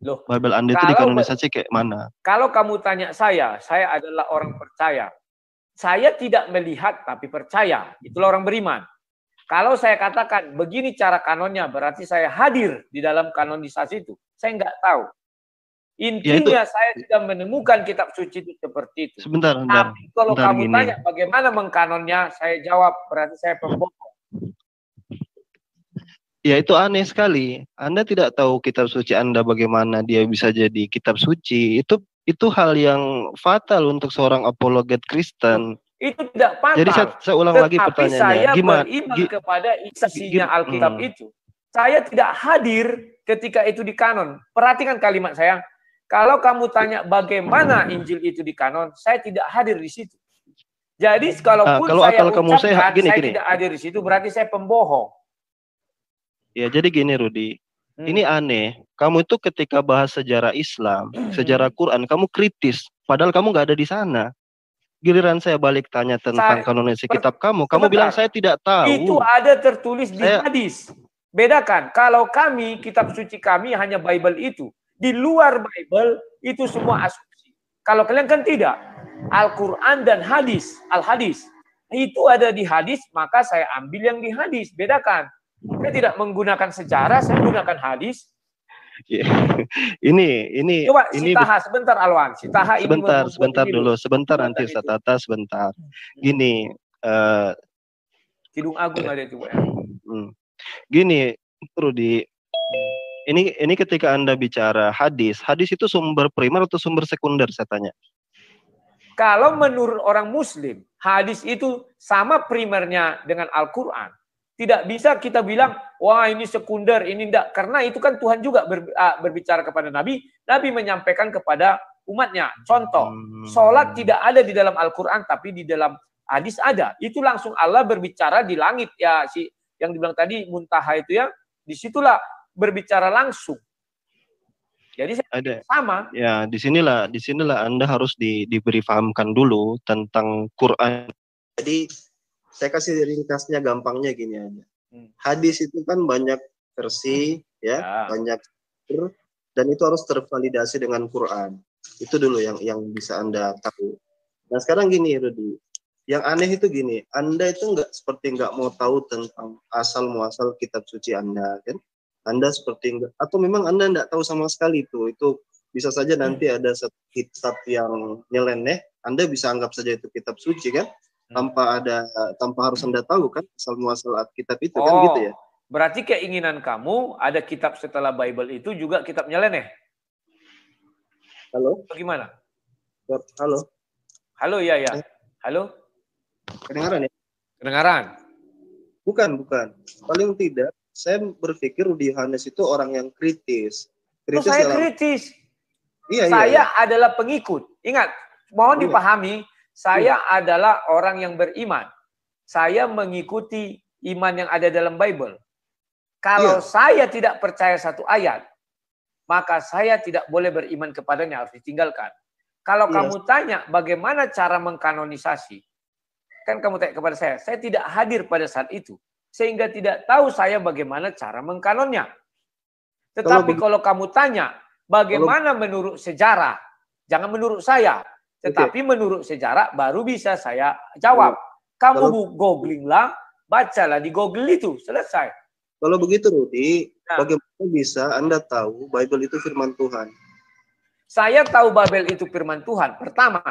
Loh, Bible Anda itu dikanonisasi kayak mana? Kalau kamu tanya saya adalah orang percaya. Saya tidak melihat tapi percaya. Itulah orang beriman. Kalau saya katakan begini cara kanonnya, berarti saya hadir di dalam kanonisasi itu. Saya nggak tahu. Intinya saya tidak menemukan kitab suci itu seperti itu. Sebentar. Tapi kalau kamu tanya bagaimana mengkanonnya, saya jawab berarti saya pembohong. Ya itu aneh sekali. Anda tidak tahu kitab suci Anda bagaimana dia bisa jadi kitab suci. Itu hal yang fatal untuk seorang apologet Kristen. Itu tidak fatal. Jadi saya ulang lagi pertanyaannya. Saya beriman kepada isinya Alkitab itu. Saya tidak hadir ketika itu di kanon. Perhatikan kalimat saya. Kalau kamu tanya bagaimana Injil itu di kanon, saya tidak hadir di situ. Jadi kalau saya ucapkan saya tidak hadir di situ, berarti saya pembohong. Ya jadi gini Rudi. Ini aneh. Kamu itu ketika bahas sejarah Islam, sejarah Quran, kamu kritis. Padahal kamu nggak ada di sana. Giliran saya balik tanya tentang kanonisasi kitab kamu bilang saya tidak tahu. Itu ada tertulis di hadis. Bedakan. Kalau kami, kitab suci kami hanya Bible itu. Di luar Bible, itu semua asumsi. Kalau kalian kan tidak. Al-Quran dan hadis. Al-hadis. Itu ada di hadis, maka saya ambil yang di hadis. Bedakan. Saya tidak menggunakan sejarah, saya menggunakan hadis. Ini coba Sitaha sebentar Alwan. Sitaha sebentar dulu, sebentar nanti Ustaz Tata sebentar. Gini, Kidung Agung ada itu, ya. Gini, Rudi. Ini ketika Anda bicara hadis itu sumber primer atau sumber sekunder saya tanya? Kalau menurut orang Muslim, hadis itu sama primernya dengan Al-Quran. Tidak bisa kita bilang, wah ini sekunder, ini tidak. Karena itu kan Tuhan juga berbicara kepada Nabi. Nabi menyampaikan kepada umatnya. Contoh, sholat tidak ada di dalam Al-Quran, tapi di dalam hadis ada. Itu langsung Allah berbicara di langit. Ya, yang dibilang tadi, muntaha itu ya, disitulah berbicara langsung. Jadi ada sama. Ya, disinilah Anda harus diberi fahamkan dulu tentang Quran. Jadi saya kasih ringkasnya gampangnya gini aja. Hadis itu kan banyak versi, ya, banyak dan itu harus tervalidasi dengan Quran. Itu dulu yang bisa Anda tahu. Nah sekarang gini Rudi, yang aneh itu gini, Anda itu nggak mau tahu tentang asal muasal kitab suci Anda, kan? Anda seperti enggak, atau memang Anda enggak tahu sama sekali itu bisa saja nanti ada satu kitab yang nyeleneh, Anda bisa anggap saja itu kitab suci kan? Tanpa harus Anda tahu kan asal muasal kitab itu kan gitu ya. Berarti keinginan kamu ada kitab setelah Bible itu juga kitab nyeleneh. Halo? Bagaimana? Halo. Halo ya. Halo? Kedengaran ya? Kedengaran. Bukan. Paling tidak saya berpikir Rudi Yohanes itu orang yang kritis. Saya kritis. Iya. Saya adalah pengikut. Ingat, mohon dipahami. Saya adalah orang yang beriman. Saya mengikuti iman yang ada dalam Bible. Kalau saya tidak percaya satu ayat, maka saya tidak boleh beriman kepadanya, harus ditinggalkan. Kalau kamu tanya bagaimana cara mengkanonisasi, kan kamu tanya kepada saya tidak hadir pada saat itu. Sehingga tidak tahu saya bagaimana cara mengkanonnya. Tetapi kalau kamu tanya bagaimana menurut sejarah, jangan menurut saya. Tetapi menurut sejarah baru bisa saya jawab. Kamu googling lah, bacalah di Google itu, selesai. Kalau begitu Rudi, bagaimana bisa Anda tahu Bible itu firman Tuhan? Saya tahu Bible itu firman Tuhan. Pertama,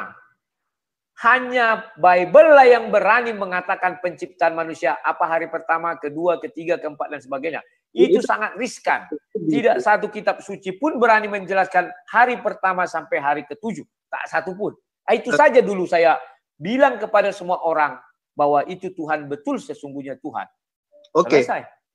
hanya Bible lah yang berani mengatakan penciptaan manusia apa hari pertama, kedua, ketiga, keempat, dan sebagainya. Itu sangat riskan. Tidak satu kitab suci pun berani menjelaskan hari pertama sampai hari ke-7. Tak satu pun. Itu saja dulu saya bilang kepada semua orang bahwa itu Tuhan, betul sesungguhnya Tuhan. Oke.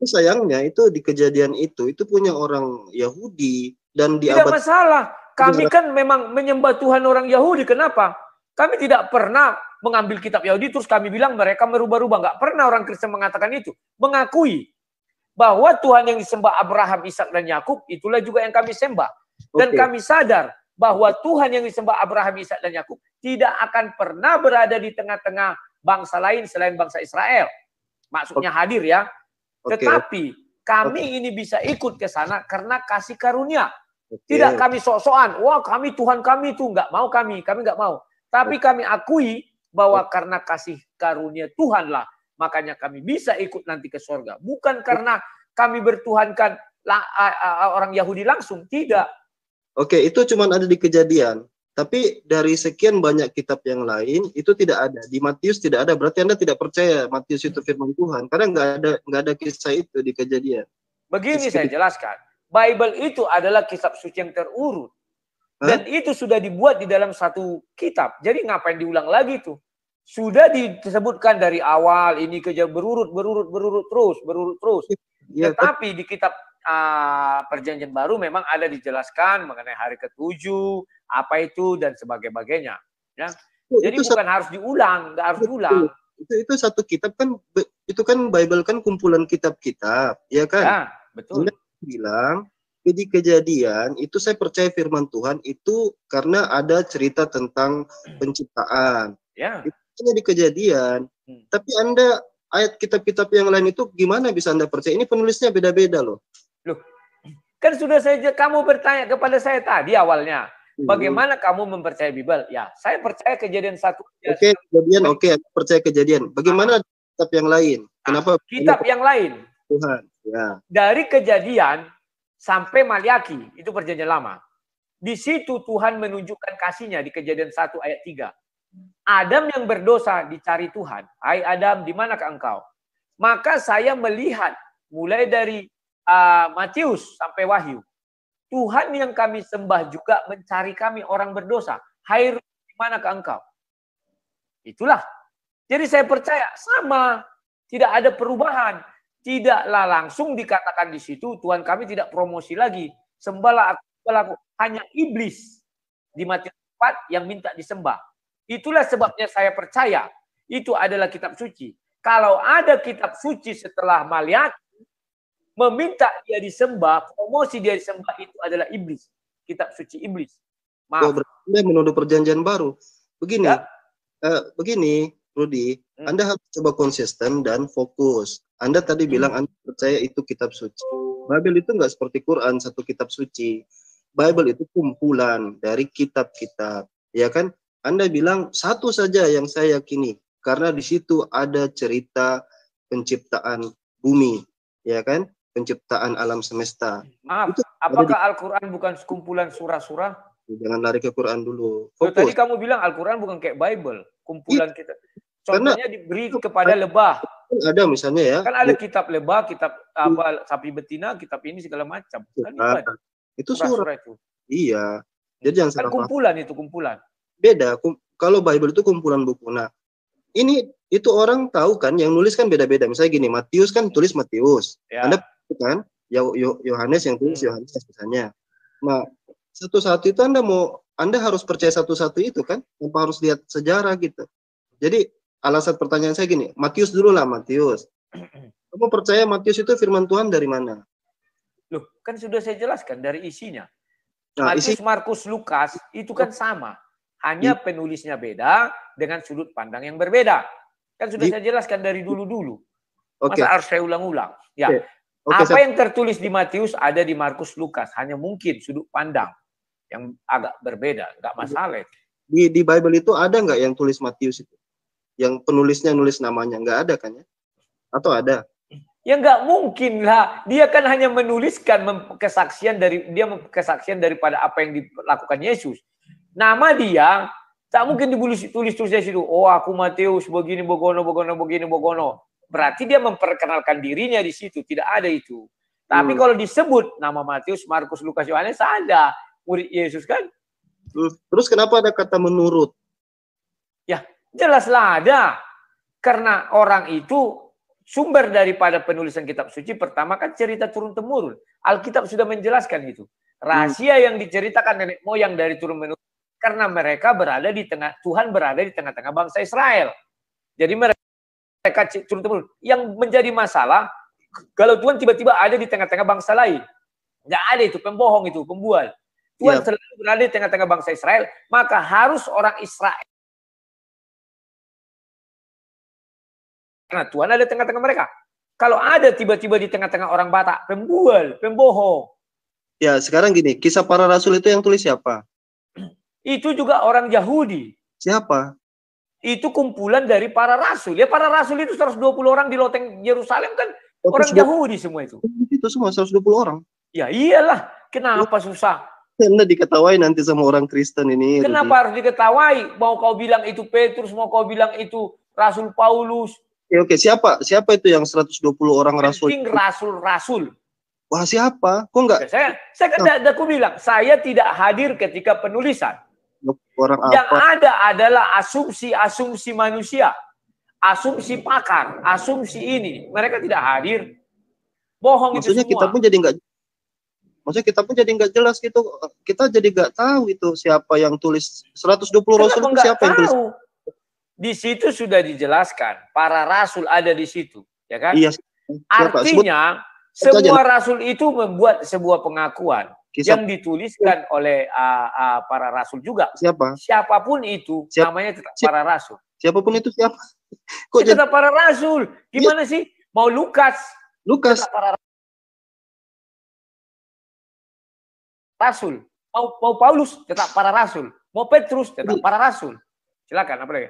Sayangnya itu di kejadian itu punya orang Yahudi dan di tidak masalah. Kami kan memang menyembah Tuhan orang Yahudi. Kenapa? Kami tidak pernah mengambil kitab Yahudi terus kami bilang mereka merubah-rubah. Nggak pernah orang Kristen mengatakan itu. Mengakui bahwa Tuhan yang disembah Abraham, Ishak dan Yakub itulah juga yang kami sembah. Dan kami sadar bahwa Tuhan yang disembah Abraham, Ishak dan Yakub tidak akan pernah berada di tengah-tengah bangsa lain selain bangsa Israel. Maksudnya hadir ya. Tetapi kami ini bisa ikut ke sana karena kasih karunia. Tidak kami sok-sokan. Wah, kami Tuhan kami itu nggak mau kami nggak mau. Tapi kami akui bahwa karena kasih karunia Tuhanlah makanya kami bisa ikut nanti ke surga. Bukan karena kami bertuhankan orang Yahudi langsung, tidak. Oke, itu cuma ada di Kejadian. Tapi dari sekian banyak kitab yang lain itu tidak ada. Di Matius tidak ada. Berarti Anda tidak percaya Matius itu firman Tuhan karena nggak ada kisah itu di Kejadian. Begini saya jelaskan. Bible itu adalah kitab suci yang terurut. Dan itu sudah dibuat di dalam satu kitab. Jadi ngapain diulang lagi itu? Sudah disebutkan dari awal ini berurut terus. Ya, tetapi di kitab Perjanjian Baru memang ada dijelaskan mengenai hari ke-7, apa itu dan sebagainya. Ya. Jadi itu bukan harus diulang, nggak harus diulang. Itu satu kitab kan, itu kan Bible kan kumpulan kitab-kitab, ya kan? Ya, betul. Bilang di Kejadian itu saya percaya firman Tuhan itu karena ada cerita tentang penciptaan. Ya. Itu hanya di Kejadian. Tapi Anda ayat kitab-kitab yang lain itu gimana bisa Anda percaya? Ini penulisnya beda-beda loh. Loh, kan sudah kamu bertanya kepada saya tadi awalnya. Bagaimana kamu mempercayai Bible? Ya, saya percaya Kejadian 1. Oke, Kejadian, percaya Kejadian. Bagaimana kitab yang lain? Kenapa? Kitab yang lain. Tuhan, ya. Dari Kejadian sampai Maliaki, itu Perjanjian Lama. Di situ Tuhan menunjukkan kasih-Nya di Kejadian 1 ayat 3. Adam yang berdosa dicari Tuhan. Hai Adam, di manakah engkau? Maka saya melihat mulai dari Matius sampai Wahyu. Tuhan yang kami sembah juga mencari kami orang berdosa. Hai, di manakah engkau? Itulah. Jadi saya percaya sama. Tidak ada perubahan. Tidaklah langsung dikatakan di situ Tuhan kami tidak promosi lagi. Sembahlah aku. Hanya iblis di Matius 4 yang minta disembah. Itulah sebabnya saya percaya itu adalah kitab suci. Kalau ada kitab suci setelah Maliaki meminta dia disembah, promosi dia disembah, itu adalah iblis. Kitab suci iblis. Maaf. Anda menuduh Perjanjian Baru. Begini, ya. Begini, Rudi, Anda harus coba konsisten dan fokus. Anda tadi bilang Anda percaya itu kitab suci. Bible itu nggak seperti Quran, satu kitab suci. Bible itu kumpulan dari kitab-kitab, ya kan? Anda bilang satu saja yang saya yakini, karena di situ ada cerita penciptaan bumi, ya kan? Penciptaan alam semesta. Maaf, apakah Al-Quran bukan sekumpulan surah-surah? Jangan lari ke Quran dulu. Fokus. Tadi kamu bilang Al-Quran bukan kayak Bible, kumpulan kita. Contohnya diberi kepada lebah. Ada misalnya ya. Kan ada kitab lebah, kitab sapi betina, kitab ini segala macam. Kan itu surah itu. Iya. Jadi yang kan kumpulan itu kumpulan. Beda. Kalau Bible itu kumpulan buku. Nah, itu orang tahu kan, yang nulis kan beda-beda. Misalnya gini, Matius kan tulis Matius. Ya. Anda kan Yohanes yang tulis Yohanes misalnya. Nah, satu-satu itu Anda harus percaya satu-satu itu kan, tanpa harus lihat sejarah gitu. Jadi alasan pertanyaan saya gini, Matius dulu lah, Matius. Kamu percaya Matius itu firman Tuhan dari mana? Loh, kan sudah saya jelaskan dari isinya. Matius, Markus, Lukas itu kan sama. Hanya penulisnya beda dengan sudut pandang yang berbeda. Kan sudah saya jelaskan dari dulu-dulu. Masa harus saya ulang-ulang? Ya. Apa yang tertulis di Matius ada di Markus, Lukas. Hanya mungkin sudut pandang yang agak berbeda. Nggak masalah. Di Bible itu ada nggak yang tulis Matius itu? Yang penulisnya nulis namanya. Nggak ada kan ya? Atau ada? Ya nggak mungkin lah. Dia kan hanya menuliskan kesaksian daripada apa yang dilakukan Yesus. Nama dia tak mungkin tulis dari situ. Oh, aku Matius begini bogono. Berarti dia memperkenalkan dirinya di situ. Tidak ada itu. Tapi kalau disebut nama Matius, Markus, Lukas, Yohanes ada murid Yesus kan? Terus kenapa ada kata menurut? Ya, jelaslah ada. Karena orang itu sumber daripada penulisan kitab suci pertama kan cerita turun-temurun. Alkitab sudah menjelaskan itu. Rahasia yang diceritakan nenek moyang dari turun-menurun Karena mereka berada di tengah, Tuhan berada di tengah-tengah bangsa Israel. Jadi mereka turun-temurun. Yang menjadi masalah, kalau Tuhan tiba-tiba ada di tengah-tengah bangsa lain. Nggak ada itu, pembohong itu, pembual. Tuhan selalu berada di tengah-tengah bangsa Israel, maka harus orang Israel. Karena Tuhan ada di tengah-tengah mereka. Kalau ada tiba-tiba di tengah-tengah orang Batak, pembual, pembohong. Ya, sekarang gini, kisah para rasul itu yang tulis siapa? Itu juga orang Yahudi. Siapa? Itu kumpulan dari para rasul. Ya para rasul itu 120 orang di loteng Yerusalem kan orang Yahudi semua itu. Itu semua 120 orang. Ya iyalah, kenapa susah? Anda diketawai nanti sama orang Kristen ini. Kenapa harus diketawai? Mau kau bilang itu Petrus, mau kau bilang itu Rasul Paulus. Oke, siapa itu yang 120 orang rasul? Rasul-rasul. Wah, siapa? Kok enggak? Saya kan aku bilang, saya tidak hadir ketika penulisan. Orang yang apa? ada adalah asumsi manusia. Asumsi pakar, asumsi ini. Mereka tidak hadir. Bohong Maksudnya itu semua. Kita pun jadi nggak jelas gitu. Kita jadi nggak tahu itu siapa yang tulis 120 rasul itu siapa yang tulis. Di situ sudah dijelaskan, para rasul ada di situ, ya kan? Iya. Artinya semua rasul itu membuat sebuah pengakuan yang dituliskan oleh para rasul juga. Siapa? Siapapun itu, namanya tetap para rasul. Siapapun itu siapa? Kok tetap para rasul? Gimana sih? Mau Lukas? Tetap para rasul. Mau Paulus? Tetap para rasul. Mau Petrus? Tetap para rasul. Silakan, apa lagi?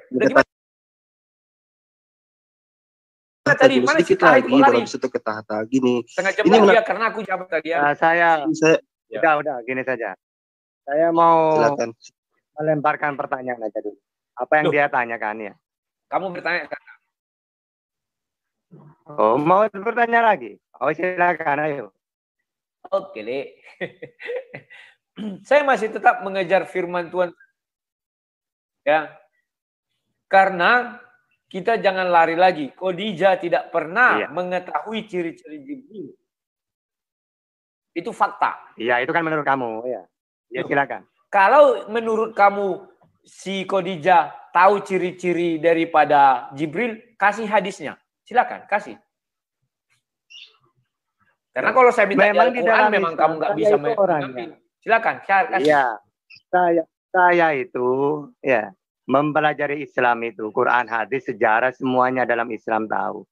Tadi mana sih lagi itu kata gini. Setengah jam lagi ya, karena aku jawab tadi ya. Saya udah gini saja. Saya mau melemparkan pertanyaan aja dulu. Apa yang dia tanyakan ya? Kamu bertanya kan? Oh, mau bertanya lagi? Oh, silakan, ayo. Oke, Le. Saya masih tetap mengejar firman Tuhan. Ya. Karena kita jangan lari lagi. Khadijah tidak pernah mengetahui ciri-ciri Jibril. Itu fakta. Iya, itu kan menurut kamu. Ya, silakan. Kalau menurut kamu si Khadijah tahu ciri-ciri daripada Jibril, kasih hadisnya. Silakan, kasih. Karena kalau saya minta memang di Al-Quran, memang kamu nggak bisa mengambil. Silakan, kasih. Iya, saya itu ya mempelajari Islam itu, Quran, hadis, sejarah, semuanya dalam Islam tahu.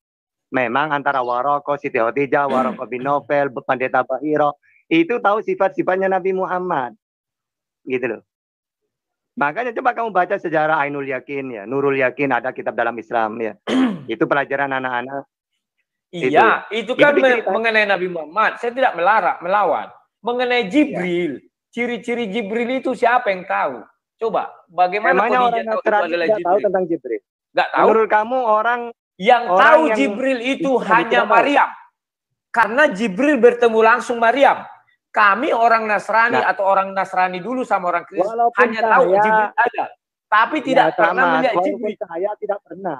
Memang antara Waroko, Siti Khadijah, Waroko bin Nofel, Pendeta Bahiro, itu tahu sifat-sifatnya Nabi Muhammad. Gitu loh. Makanya coba kamu baca sejarah Ainul Yakin, ya, Nurul Yakin, ada kitab dalam Islam. Ya. Itu pelajaran anak-anak. Iya, itu kan mengenai Nabi Muhammad. Saya tidak melawan. Mengenai Jibril, ciri-ciri Jibril itu siapa yang tahu? Coba, bagaimana orang Nasrani tidak tahu tentang Jibril? Nggak tahu. Menurut kamu orang tahu Jibril itu hanya Maryam. Karena Jibril bertemu langsung Maryam. Kami orang Nasrani atau orang Nasrani dulu sama orang Kristen hanya tahu Jibril ada. Tapi tidak pernah melihat Jibril. Saya tidak pernah.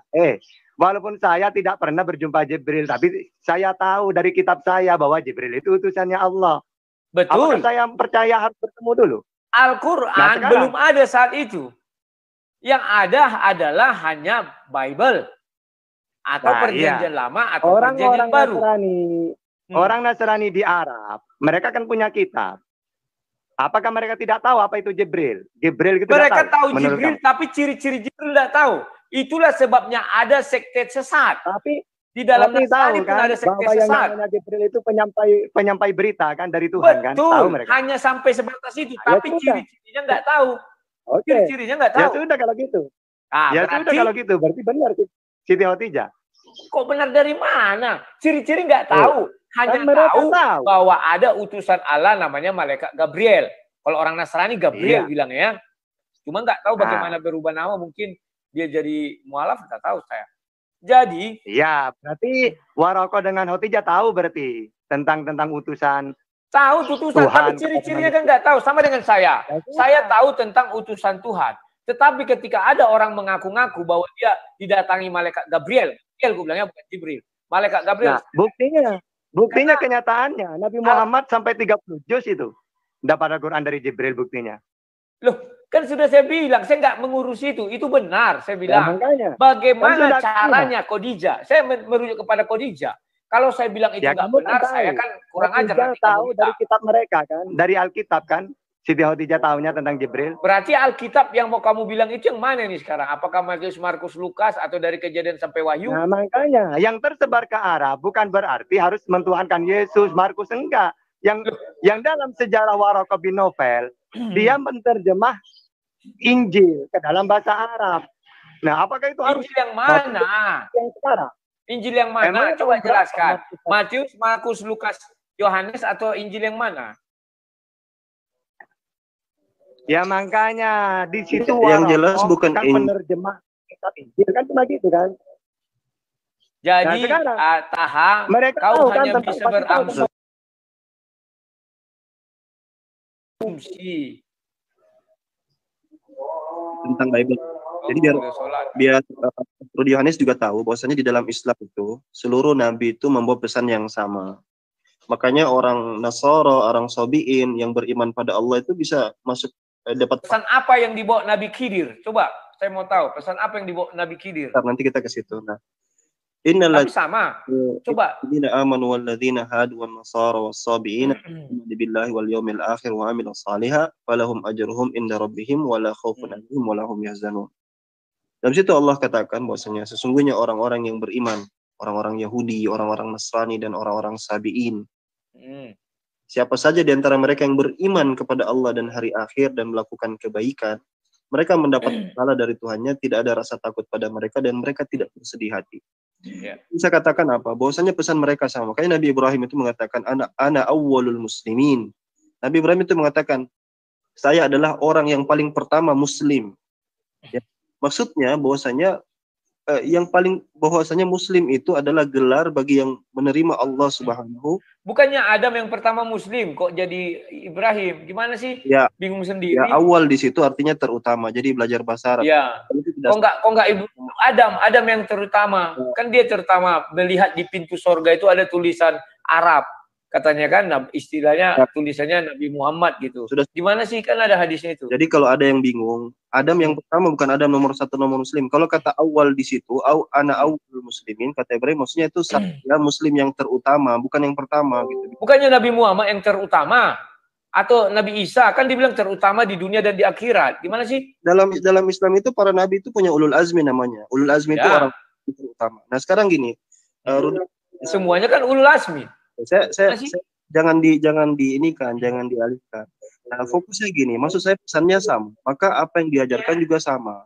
Walaupun saya tidak pernah berjumpa Jibril, tapi saya tahu dari kitab saya bahwa Jibril itu utusannya Allah. Betul. Apakah saya percaya harus bertemu dulu? Al-Quran belum ada saat itu. Yang ada adalah hanya Bible. Atau perjanjian lama atau perjanjian baru. Orang Nasrani di Arab, mereka kan punya kitab. Apakah mereka tidak tahu apa itu Jibril? Jibril itu mereka tahu Jibril, tapi ciri-ciri Jibril tidak tahu. Itulah sebabnya ada sekte sesat. Tapi di dalam Nasrani pun ada sekte bahwa sesat. Yang namanya Jibril itu penyampai berita kan dari Tuhan. Betul, kan? Tahu mereka. hanya sampai sebatas itu. Tapi ciri-cirinya nggak tahu. Ciri-cirinya nggak tahu. Ya sudah kalau gitu. Sudah kalau gitu, berarti benar Siti Khadijah. Kok benar dari mana? Ciri-ciri nggak tahu. Hanya tahu bahwa ada utusan Allah namanya malaikat Gabriel. Kalau orang Nasrani Gabriel bilang ya. Cuma nggak tahu bagaimana berubah nama, mungkin dia jadi mualaf, nggak tahu saya. Jadi, iya, berarti Waroko dengan Khadijah tahu berarti tentang utusan. Tahu utusan, tapi ciri-cirinya kan nggak tahu. Sama dengan saya. Saya tahu tentang utusan Tuhan. Tetapi ketika ada orang mengaku-ngaku bahwa dia didatangi malaikat Gabriel, gue bilangnya bukan Jibril, malaikat Gabriel. Nah, buktinya kenyataannya Nabi Muhammad sampai 30 juz itu dapat Al-Quran dari Jibril buktinya. Loh, Kan sudah saya bilang, saya nggak mengurusi itu. Itu benar, saya bilang. makanya. Bagaimana caranya Khadijah? Saya merujuk kepada Khadijah. Kalau saya bilang itu nggak benar, saya kan kurang ajar. Khadijah tahu dari kitab mereka kan, dari Alkitab kan. Siti Khadijah tahunya tentang Jibril. Berarti Alkitab yang mau kamu bilang itu yang mana nih sekarang? Apakah Matius, Markus, Lukas, atau dari Kejadian sampai Wahyu? Nah makanya, yang tersebar ke Arab bukan berarti harus mentuhankan Yesus, Markus, enggak. Yang dalam sejarah Waraqah bin Nawfal, dia menerjemah Injil ke dalam bahasa Arab. Nah, apakah itu harus Injil yang mana? Yang sekarang. Injil yang mana? Coba jelaskan. Matius, Markus, Lukas, Yohanes, atau Injil yang mana? Ya makanya di situ yang jelas bukan kan penerjemah kitab Injil kan cuma gitu kan. Jadi Taha, mereka kau tahu, hanya kan, bisa berasumsi tentang Bible. Jadi biar Rudi Yohanes juga tahu bahwasanya di dalam Islam itu seluruh nabi itu membawa pesan yang sama. Makanya orang Nasara, orang Sabi'in yang beriman pada Allah itu bisa masuk dapat pesan apa yang dibawa Nabi Khidir? Coba, saya mau tahu pesan apa yang dibawa Nabi Khidir. Nanti kita ke situ. Nah, tapi sama. Coba. Alladzina amanu walladzina hadu wan nasara was-sabiina billahi wal yawmil akhir wa amilu shalihat falahum ajruhum inda rabbihim wala khaufun 'alaihim wala hum yahzanun. Dalam situ Allah katakan bahwasanya sesungguhnya orang-orang yang beriman, orang-orang Yahudi, orang-orang Nasrani dan orang-orang Sabi'in. Siapa saja di antara mereka yang beriman kepada Allah dan hari akhir dan melakukan kebaikan, mereka mendapat pahala dari Tuhannya, tidak ada rasa takut pada mereka dan mereka tidak bersedih hati. Bisa katakan apa? Bahwasanya pesan mereka sama. Makanya Nabi Ibrahim itu mengatakan ana awwalul muslimin. Nabi Ibrahim itu mengatakan saya adalah orang yang paling pertama muslim. Ya. Maksudnya bahwasanya bahwasanya muslim itu adalah gelar bagi yang menerima Allah Subhanahu. Bukannya Adam yang pertama muslim kok jadi Ibrahim? Gimana sih? Ya, bingung sendiri. Ya, awal di situ artinya terutama. Jadi belajar bahasa Arab. Ya. Kok enggak Ibu Adam yang terutama. Ya. Kan dia terutama melihat di pintu sorga itu ada tulisan Arab. Katanya kan istilahnya tulisannya Nabi Muhammad gitu. Sudah gimana sih kan ada hadisnya itu. Jadi kalau ada yang bingung, Adam yang pertama bukan Adam nomor 1 nomor muslim. Kalau kata awal di situ, ana awwalul muslimin, kata Ibrahim maksudnya itu saya muslim yang terutama, bukan yang pertama gitu. Bukannya Nabi Muhammad yang terutama atau Nabi Isa kan dibilang terutama di dunia dan di akhirat. Gimana sih? Dalam Islam itu para nabi itu punya ulul azmi namanya. Ulul azmi itu orang terutama. Nah, sekarang gini, semuanya kan ulul azmi. Saya jangan dialihkan. Nah, fokusnya gini, maksud saya pesannya sama, maka apa yang diajarkan juga sama.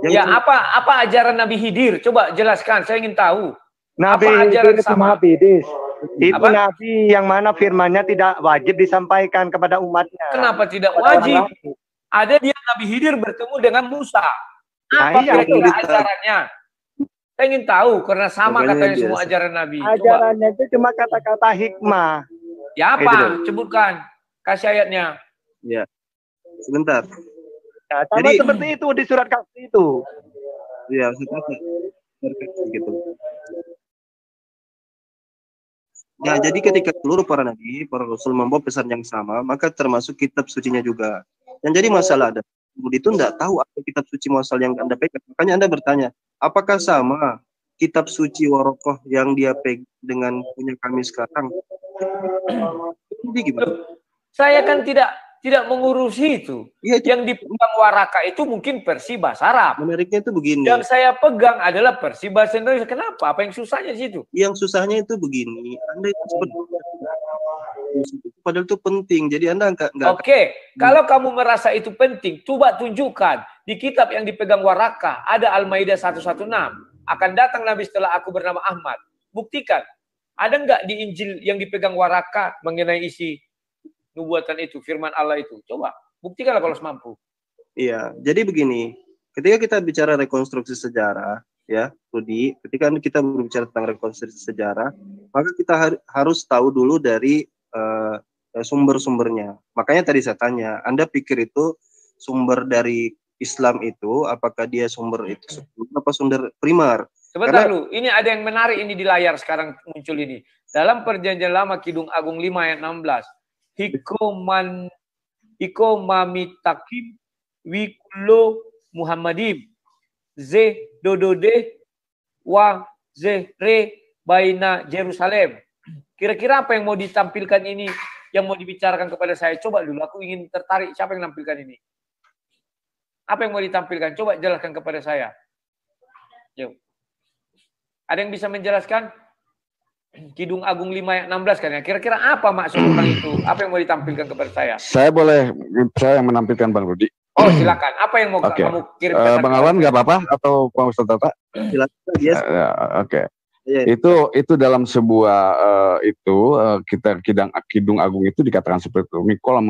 Apa ajaran Nabi Khidir? Coba jelaskan, saya ingin tahu. Nabi Khidir itu Habidis. Itu nabi yang mana firmannya tidak wajib disampaikan kepada umatnya. Kenapa tidak wajib? Ada dia Nabi Khidir bertemu dengan Musa. Apa kira-kira ajarannya? Saya ingin tahu karena sama katanya semua ajaran Nabi. Ajarannya itu cuma kata-kata hikmah. Ya apa? Sebutkan. Kasih ayatnya. Ya. Sebentar. Ya, sama jadi, seperti itu di surat Kahfi itu. Iya, seperti gitu. Nah, jadi ketika seluruh para nabi, para rasul membawa pesan yang sama, maka termasuk kitab sucinya juga. Yang jadi masalah ada itu tidak tahu apa kitab suci muasal yang Anda pegang. Makanya Anda bertanya, apakah sama kitab suci Waraqah yang dia pegang dengan punya kami sekarang? Jadi gimana? Saya kan tidak mengurusi itu. Ya, yang dipegang Waraqah itu mungkin versi bahasa Arab. Menariknya itu begini. Yang saya pegang adalah versi bahasa Indonesia. Kenapa? Apa yang susahnya di situ? Yang susahnya itu begini. Anda itu seperti padahal itu penting. Jadi Anda enggak. Oke, kalau kamu merasa itu penting, coba tunjukkan di kitab yang dipegang Waraqah ada Al-Maidah 116. Akan datang Nabi setelah aku bernama Ahmad. Buktikan. Ada enggak di Injil yang dipegang Waraqah mengenai isi nubuatan itu, firman Allah itu? Coba buktikanlah kalau mampu. Iya, jadi begini. Ketika kita bicara rekonstruksi sejarah, ya, Rudi, ketika kita berbicara tentang rekonstruksi sejarah, maka kita harus tahu dulu dari sumber-sumbernya. Makanya tadi saya tanya, Anda pikir itu sumber dari Islam itu, apakah dia sumber itu apa sumber primer? Sebentar lu, ini ada yang menarik ini di layar sekarang muncul ini. Dalam Perjanjian Lama Kidung Agung 5 ayat 16, hikomamitakim wi kullu Muhammadim ze dodode wa zehre baina Jerusalem. Kira-kira apa yang mau ditampilkan ini, yang mau dibicarakan kepada saya? Coba dulu, aku ingin tertarik. Siapa yang menampilkan ini? Apa yang mau ditampilkan? Coba jelaskan kepada saya. Yuk. Ada yang bisa menjelaskan? Kidung Agung 5 ayat 16 kan ya. Kira-kira apa maksud tentang itu? Apa yang mau ditampilkan kepada saya? Saya yang menampilkan Bang Rudi. Oh, silakan. Apa yang mau kamu kirimkan? Bang Awan nggak apa-apa atau Bang Ustaz Tata? Silakan. Yes. Oke. Itu dalam sebuah Kidung Agung itu dikatakan seperti itu. Mikol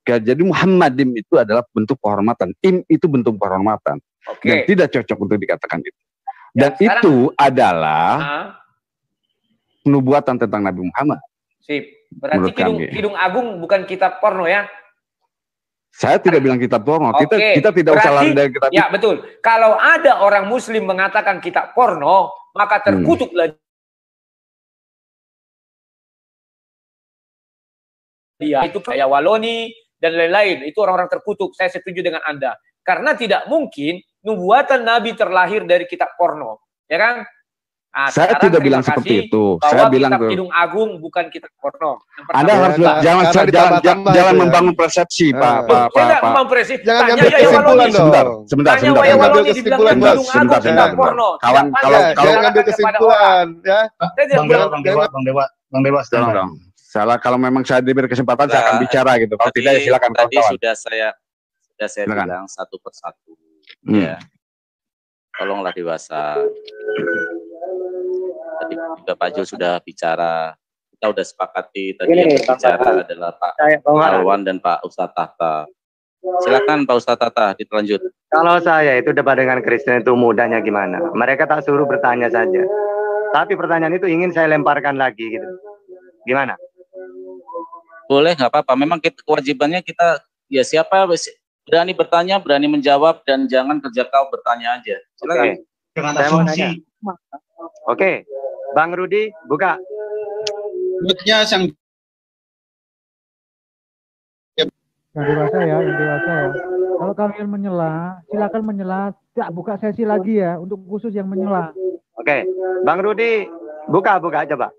jadi Muhammadim itu adalah bentuk penghormatan. Itu bentuk penghormatan. Dan tidak cocok untuk dikatakan itu. Dan sekarang, itu adalah nubuatan tentang Nabi Muhammad. Sip. Berarti Kidung Agung bukan kitab porno ya? Saya tidak bilang kitab porno. Kita tidak usah lari dari kitab. Ya betul. Kalau ada orang Muslim mengatakan kitab porno, maka terkutuklah dia. Itu kayak Waloni dan lain-lain. Itu orang-orang terkutuk. Saya setuju dengan Anda. Karena tidak mungkin nubuatan Nabi terlahir dari kitab porno, ya kan? Nah, saya tidak bilang seperti itu. Saya bilang kitab Kidung Agung bukan kitab porno. Anda harus jangan membangun persepsi, Pak. Jangan membangun persepsi. Jangan ngambil kesimpulan dong. Sebentar. Kalau ngambil kesimpulan, ya. Bang Dewa, salah. Kalau memang saya diberi kesempatan, saya akan bicara gitu. Kalau tidak, ya silakan. Tadi sudah saya bilang satu persatu. Ya. Tolonglah dewasa. Tadi juga Pak Jo sudah bicara. Kita sudah sepakati tadi yang berbicara adalah Pak Alwan dan Pak Ustadz Tahta. Silakan Pak Ustadz Tahta, dilanjut. Kalau saya itu debat dengan Kristen itu mudahnya gimana? Mereka tak suruh bertanya saja. Tapi pertanyaan itu ingin saya lemparkan lagi gitu. Gimana? Boleh, nggak apa-apa. Memang kewajibannya kita, ya siapa berani bertanya, berani menjawab, dan jangan kerja kau bertanya aja. Silakan. Jangan asumsi. Oke, Bang Rudi, buka. Yang dewasa ya. Kalau kalian menyela, silakan menyela. Tak buka sesi lagi ya, untuk khusus yang menyela. Oke, Bang Rudi, buka coba.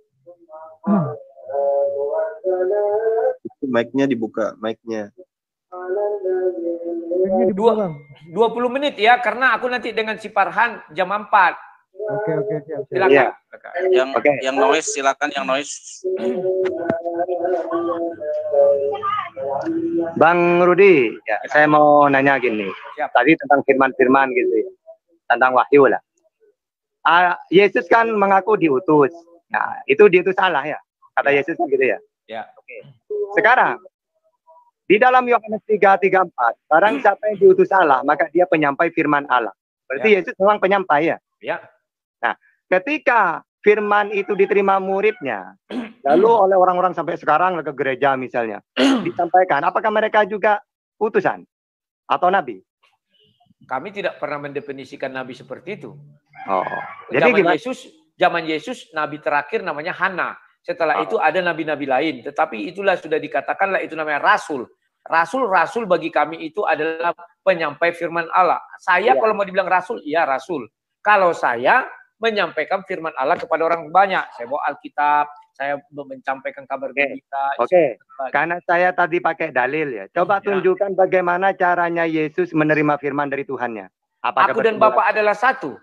Mic-nya dibuka, mic-nya. 20 menit ya, karena aku nanti dengan si Farhan jam 4. Oke, siap. Silakan. Ya. Yang noise, silakan yang noise. Bang Rudi, ya, saya mau nanya gini. Tadi tentang firman-firman gitu ya. Tentang wahyu lah. Yesus kan mengaku diutus. Nah, itu diutus Allah ya. Kata Yesus gitu ya. Ya. Oke. Sekarang di dalam Yohanes 3:34, barang siapa yang diutus Allah, maka dia penyampai firman Allah. Berarti Yesus memang penyampai ya? Ya. Nah, ketika firman itu diterima muridnya, lalu oleh orang-orang sampai sekarang ke gereja misalnya, disampaikan, apakah mereka juga utusan atau nabi? Kami tidak pernah mendefinisikan nabi seperti itu. Oh, jadi zaman Yesus, nabi terakhir namanya Hana. Setelah itu ada nabi-nabi lain. Tetapi itulah sudah dikatakanlah itu namanya rasul. Rasul bagi kami itu adalah penyampai firman Allah. Saya kalau mau dibilang rasul, ya rasul. Kalau saya menyampaikan firman Allah kepada orang banyak. Saya bawa Alkitab, saya menyampaikan kabar gembira. Oke. Karena saya tadi pakai dalil ya. Coba tunjukkan bagaimana caranya Yesus menerima firman dari Tuhannya. Apakah aku dan Bapa adalah satu.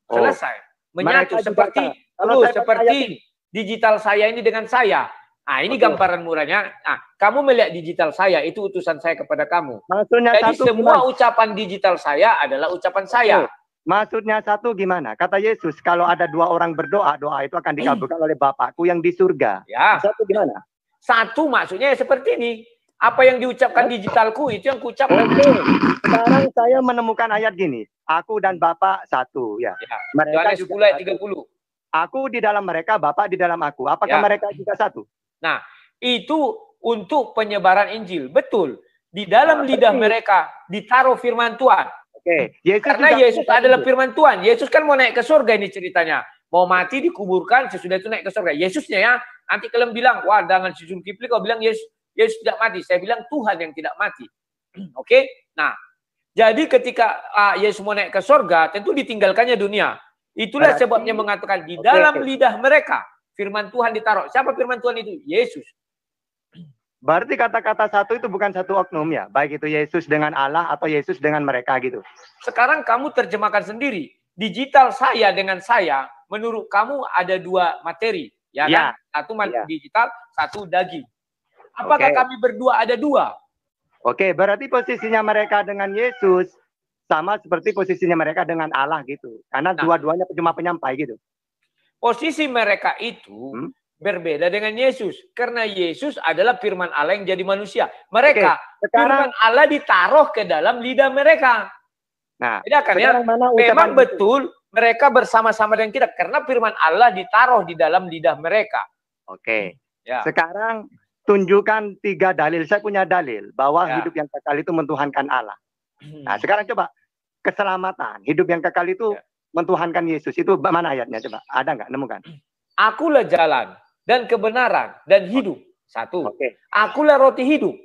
Selesai. Menyatu seperti digital saya ini dengan saya. Nah, ini gambaran murahnya. Nah, kamu melihat digital saya, itu utusan saya kepada kamu. Maksudnya jadi semua ucapan digital saya adalah ucapan saya. Maksudnya satu gimana? Kata Yesus, kalau ada 2 orang berdoa, doa itu akan dikabulkan oleh Bapakku yang di surga. Ya. Satu gimana? Satu maksudnya seperti ini. Apa yang diucapkan digitalku, itu yang kuucapkan. Sekarang saya menemukan ayat gini. Aku dan Bapak satu. Ya. Mereka juga 10 ayat 30. Aku di dalam mereka, Bapak di dalam aku. Apakah mereka juga satu? Nah, itu untuk penyebaran Injil. Betul. Di dalam lidah mereka ditaruh firman Tuhan. Oke. Karena Yesus adalah firman Tuhan. Yesus kan mau naik ke surga ini ceritanya. Mau mati, dikuburkan, sesudah itu naik ke surga. Yesusnya ya. Nanti kalian bilang, wah dengan si Zulkifli kau bilang Yesus tidak mati. Saya bilang Tuhan yang tidak mati. Oke. Nah, Jadi ketika Yesus mau naik ke surga, tentu ditinggalkannya dunia. Itulah sebabnya mengatakan di dalam lidah mereka firman Tuhan ditaruh. Siapa firman Tuhan itu? Yesus. Berarti kata-kata satu itu bukan satu oknum ya? Baik itu Yesus dengan Allah atau Yesus dengan mereka gitu. Sekarang kamu terjemahkan sendiri. Digital saya dengan saya, menurut kamu ada dua materi. Ya kan? Satu digital, satu daging. Apakah kami berdua ada dua? Oke, berarti posisinya mereka dengan Yesus sama seperti posisinya mereka dengan Allah gitu. Karena dua-duanya cuma penyampai gitu. Posisi mereka itu berbeda dengan Yesus. Karena Yesus adalah firman Allah yang jadi manusia. Mereka, firman Allah ditaruh ke dalam lidah mereka. Nah, bedakan ya. Memang betul mereka bersama-sama dengan kita. Karena firman Allah ditaruh di dalam lidah mereka. Oke. Ya. Sekarang tunjukkan 3 dalil. Saya punya dalil bahwa hidup yang kekal itu mentuhankan Allah. Nah, sekarang coba keselamatan. Hidup yang kekal itu mentuhankan Yesus. Itu mana ayatnya coba? Ada nggak? Nemukan. Akulah jalan dan kebenaran dan hidup. Satu. Akulah roti hidup.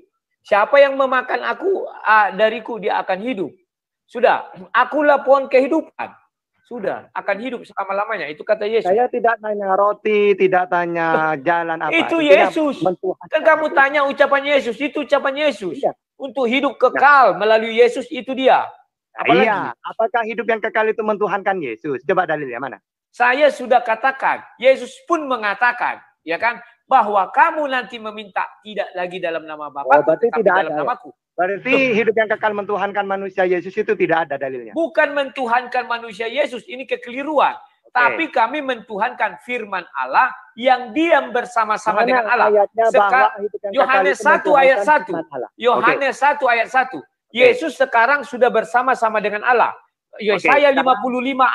Siapa yang memakan aku dariku dia akan hidup. Sudah. Akulah pohon kehidupan. Sudah. Akan hidup selama-lamanya. Itu kata Yesus. Saya tidak tanya roti, tidak tanya jalan apa. Itu Yesus. Kan kamu tanya ucapan Yesus. Itu ucapan Yesus. Untuk hidup kekal melalui Yesus itu dia. Apalagi? Iya. Apakah hidup yang kekal itu mentuhankan Yesus? Coba dalilnya mana? Saya sudah katakan, Yesus pun mengatakan, ya kan, bahwa kamu nanti meminta tidak lagi dalam nama Bapa, berarti tidak dalam ada. namaku. Berarti hidup yang kekal mentuhankan manusia Yesus itu tidak ada dalilnya. Bukan mentuhankan manusia Yesus, ini kekeliruan. Tapi kami mentuhankan firman Allah yang diam bersama-sama dengan Allah. Yohanes 1 ayat 1. Yohanes 1 ayat 1. Yesus sekarang sudah bersama-sama dengan Allah. Yesaya 55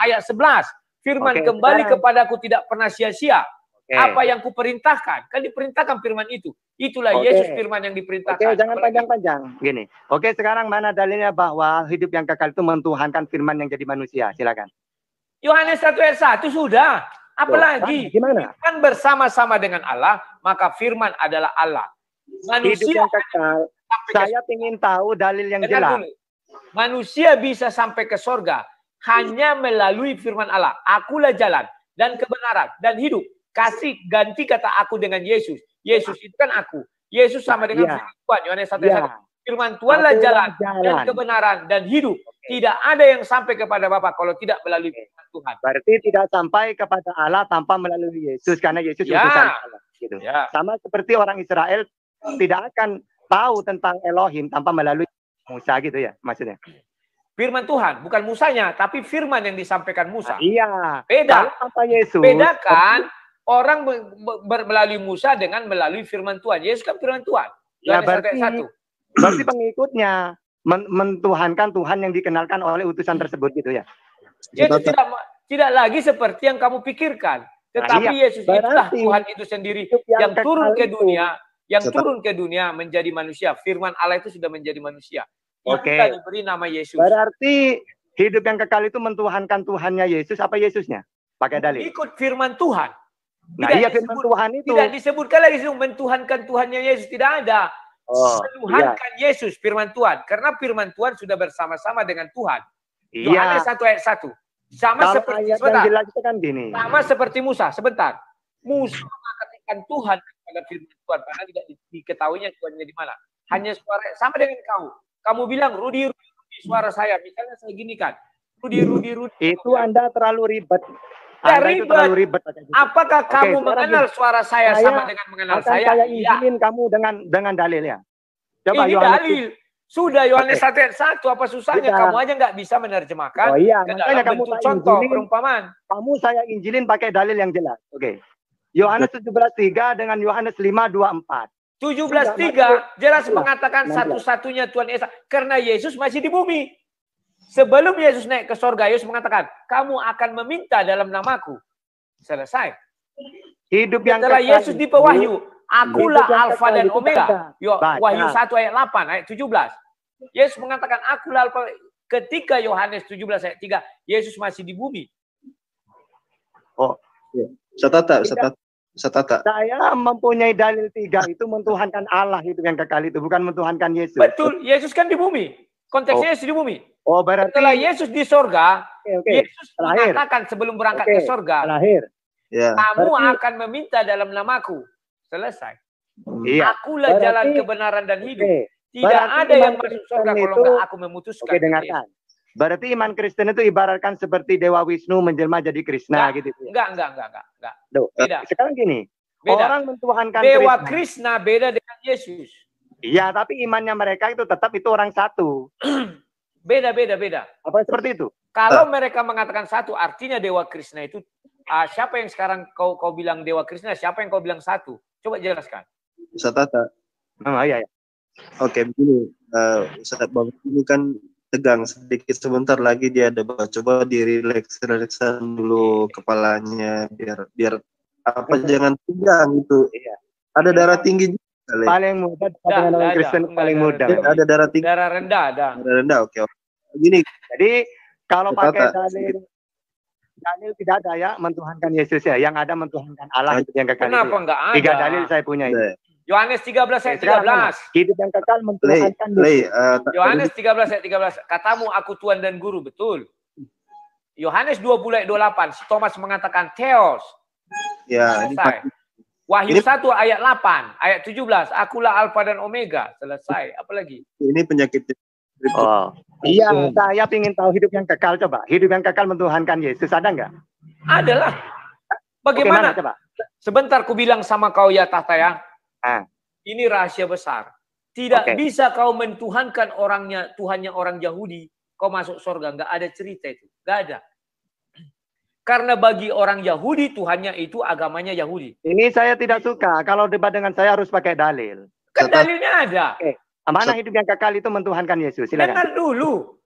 ayat 11. Firman kembali kepadaku tidak pernah sia-sia. Apa yang kuperintahkan. Kan diperintahkan firman itu. Itulah Yesus firman yang diperintahkan. Jangan panjang-panjang. Gini. Sekarang mana dalilnya bahwa hidup yang kekal itu mentuhankan firman yang jadi manusia? Silakan. Yohanes 1 ayat 1 sudah. Apalagi? Gimana? Firman bersama-sama dengan Allah, maka firman adalah Allah. Manusia hidup yang kekal. Saya ingin tahu dalil yang jelas. Manusia bisa sampai ke surga hanya melalui firman Allah. Akulah jalan dan kebenaran dan hidup. Kasih ganti kata aku dengan Yesus. Yesus itu kan aku. Yesus sama dengan firman Tuhan. Yohanes 1 ayat 1. Firman Tuhanlah jalan dan kebenaran dan hidup. Tidak ada yang sampai kepada Bapa kalau tidak melalui firman Tuhan. Berarti tidak sampai kepada Allah tanpa melalui Yesus. Karena Yesus utusan Allah. Gitu. Sama seperti orang Israel tidak akan tahu tentang Elohim tanpa melalui Musa gitu ya maksudnya. Firman Tuhan, bukan Musanya, tapi firman yang disampaikan Musa. Iya. Beda. Apa Yesus? Bedakan orang melalui Musa dengan melalui firman Tuhan. Yesus kan firman Tuhan. Ya, berarti pengikutnya mentuhankan Tuhan yang dikenalkan oleh utusan tersebut gitu ya. Itu tidak lagi seperti yang kamu pikirkan. Tetapi Yesus itulah Tuhan itu sendiri yang turun ke dunia. Yang turun ke dunia menjadi manusia. Firman Allah itu sudah menjadi manusia. Kita diberi nama Yesus. Berarti hidup yang kekal itu mentuhankan Tuhannya Yesus apa Yesusnya? Pakai dalil. Ikut firman Tuhan. Firman Tuhan itu. Tidak disebutkan lagi mentuhankan Tuhannya Yesus. Tidak ada. Menuhankan Yesus firman Tuhan. Karena firman Tuhan sudah bersama-sama dengan Tuhan. Yohanes 1 ayat 1. Sama seperti sama seperti Musa. Sebentar. Musa mengatakan Tuhan pada firman Tuhan. Karena tidak diketahuinya Tuhannya di mana. Hanya suara sama dengan kau. Kamu bilang Rudi suara saya. Misalnya saya gini kan. Rudi. Itu Anda terlalu ribet. Ribet. Apakah kamu mengenal suara saya sama dengan mengenal saya? Saya izinin kamu dengan dalilnya. Coba ini dalil. Sudah Yohanes 1 ayat 1. Apa susahnya? Kamu aja nggak bisa menerjemahkan. Makanya kamu contoh perumpamaan. Kamu saya injilin pakai dalil yang jelas. Yohanes 17:3 dengan Yohanes 5:24. 17:3 jelas mengatakan satu-satunya Tuhan Yesus. Karena Yesus masih di bumi. Sebelum Yesus naik ke surga, Yesus mengatakan, kamu akan meminta dalam namaku. Selesai. Hidup yang setelah Yesus di pewahyu, akulah Alfa dan Omega. Wahyu 1 ayat 8, ayat 17. Yesus mengatakan, akulah Alfa. Ketika Yohanes 17 ayat 3, Yesus masih di bumi. Saya mempunyai dalil 3 itu mentuhankan Allah hidup yang kekal itu, bukan mentuhankan Yesus. Betul, Yesus kan di bumi. Konteksnya Yesus di bumi. Oh, berarti setelah Yesus di sorga, Yesus terakhir mengatakan sebelum berangkat ke sorga, terakhir. Ya. Kamu akan meminta dalam namaku. Selesai. Iya. Akulah jalan kebenaran dan hidup. Tidak ada yang masuk surga kalau enggak aku memutuskan. Oke, dengarkan. Berarti iman Kristen itu ibaratkan seperti Dewa Wisnu menjelma jadi Krishna gitu. Enggak. Beda. Sekarang gini, beda. Orang mentuhankan Dewa Krishna beda dengan Yesus. Iya, tapi imannya mereka itu tetap itu orang satu. Beda. Apa seperti itu? Kalau mereka mengatakan satu, artinya Dewa Krishna itu siapa yang sekarang kau bilang Dewa Krishna? Siapa yang kau bilang satu? Coba jelaskan. Ustaz Tata. Iya. Oke, begini. Ustaz Bang ini kan tegang sedikit, sebentar lagi dia ada coba direlaksan dulu kepalanya biar apa jangan tegang itu. Iya. Ada darah tinggi juga. Paling muda dengan orang Kristen paling muda. Ada darah tinggi. Darah rendah ada. Darah rendah, oke. Gini. Jadi kalau pakai dalil tidak ada ya mentuhankan Yesus ya, yang ada mentuhankan Allah hidup yang kekal. Kenapa enggak ada? 3 dalil saya punya ini. Yohanes 13 ayat 13. Hidup yang kekal mentuhankan Yohanes 13 ayat 13. Katamu aku Tuhan dan Guru, betul. Yohanes 20 ayat 28. Si Thomas mengatakan Theos. Ya, selesai. Wahyu 1 ayat 8, ayat 17. Akulah Alfa dan Omega. Selesai. Apalagi? Ini penyakit. Oh. Iya, saya ingin tahu hidup yang kekal, coba. Hidup yang kekal mentuhankan Yesus, ada nggak? Adalah. Bagaimana? Coba? Sebentar ku bilang sama kau ya Tata ya. Ini rahasia besar. Tidak bisa kau mentuhankan Tuhannya orang Yahudi, kau masuk surga. Nggak ada cerita itu. Nggak ada. Karena bagi orang Yahudi, Tuhannya itu agamanya Yahudi. Ini saya tidak suka. Kalau debat dengan saya harus pakai dalil. Kan dalilnya ada. Mana hidup yang kekal itu mentuhankan Yesus? Silakan. Dengar dulu.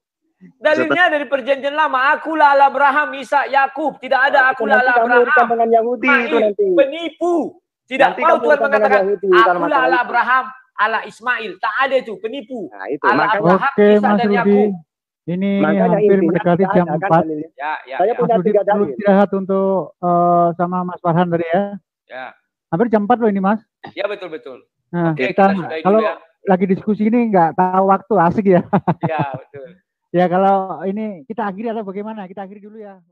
Dalilnya dari perjanjian lama. Akulah Allah Abraham, Ishak, Yakub. Tidak ada akulah Allah Abraham. Dengan Yahudi itu nanti. Penipu. Tidak mau Tuhan mengatakan akulah Allah Abraham, Allah Ismail. Tak ada itu. Penipu. Nah, itu. Allah Abraham, Ishak dan Yakub. Ini hampir mendekati jam 4. Saya punya 3 dalil. Istirahat untuk sama Mas Farhan tadi ya. Ya. Hampir jam 4 loh ini Mas. Ya betul. Nah, kita kalau lagi diskusi ini nggak tahu waktu, asik ya. Ya betul. Ya kalau ini kita akhiri atau bagaimana? Kita akhiri dulu ya.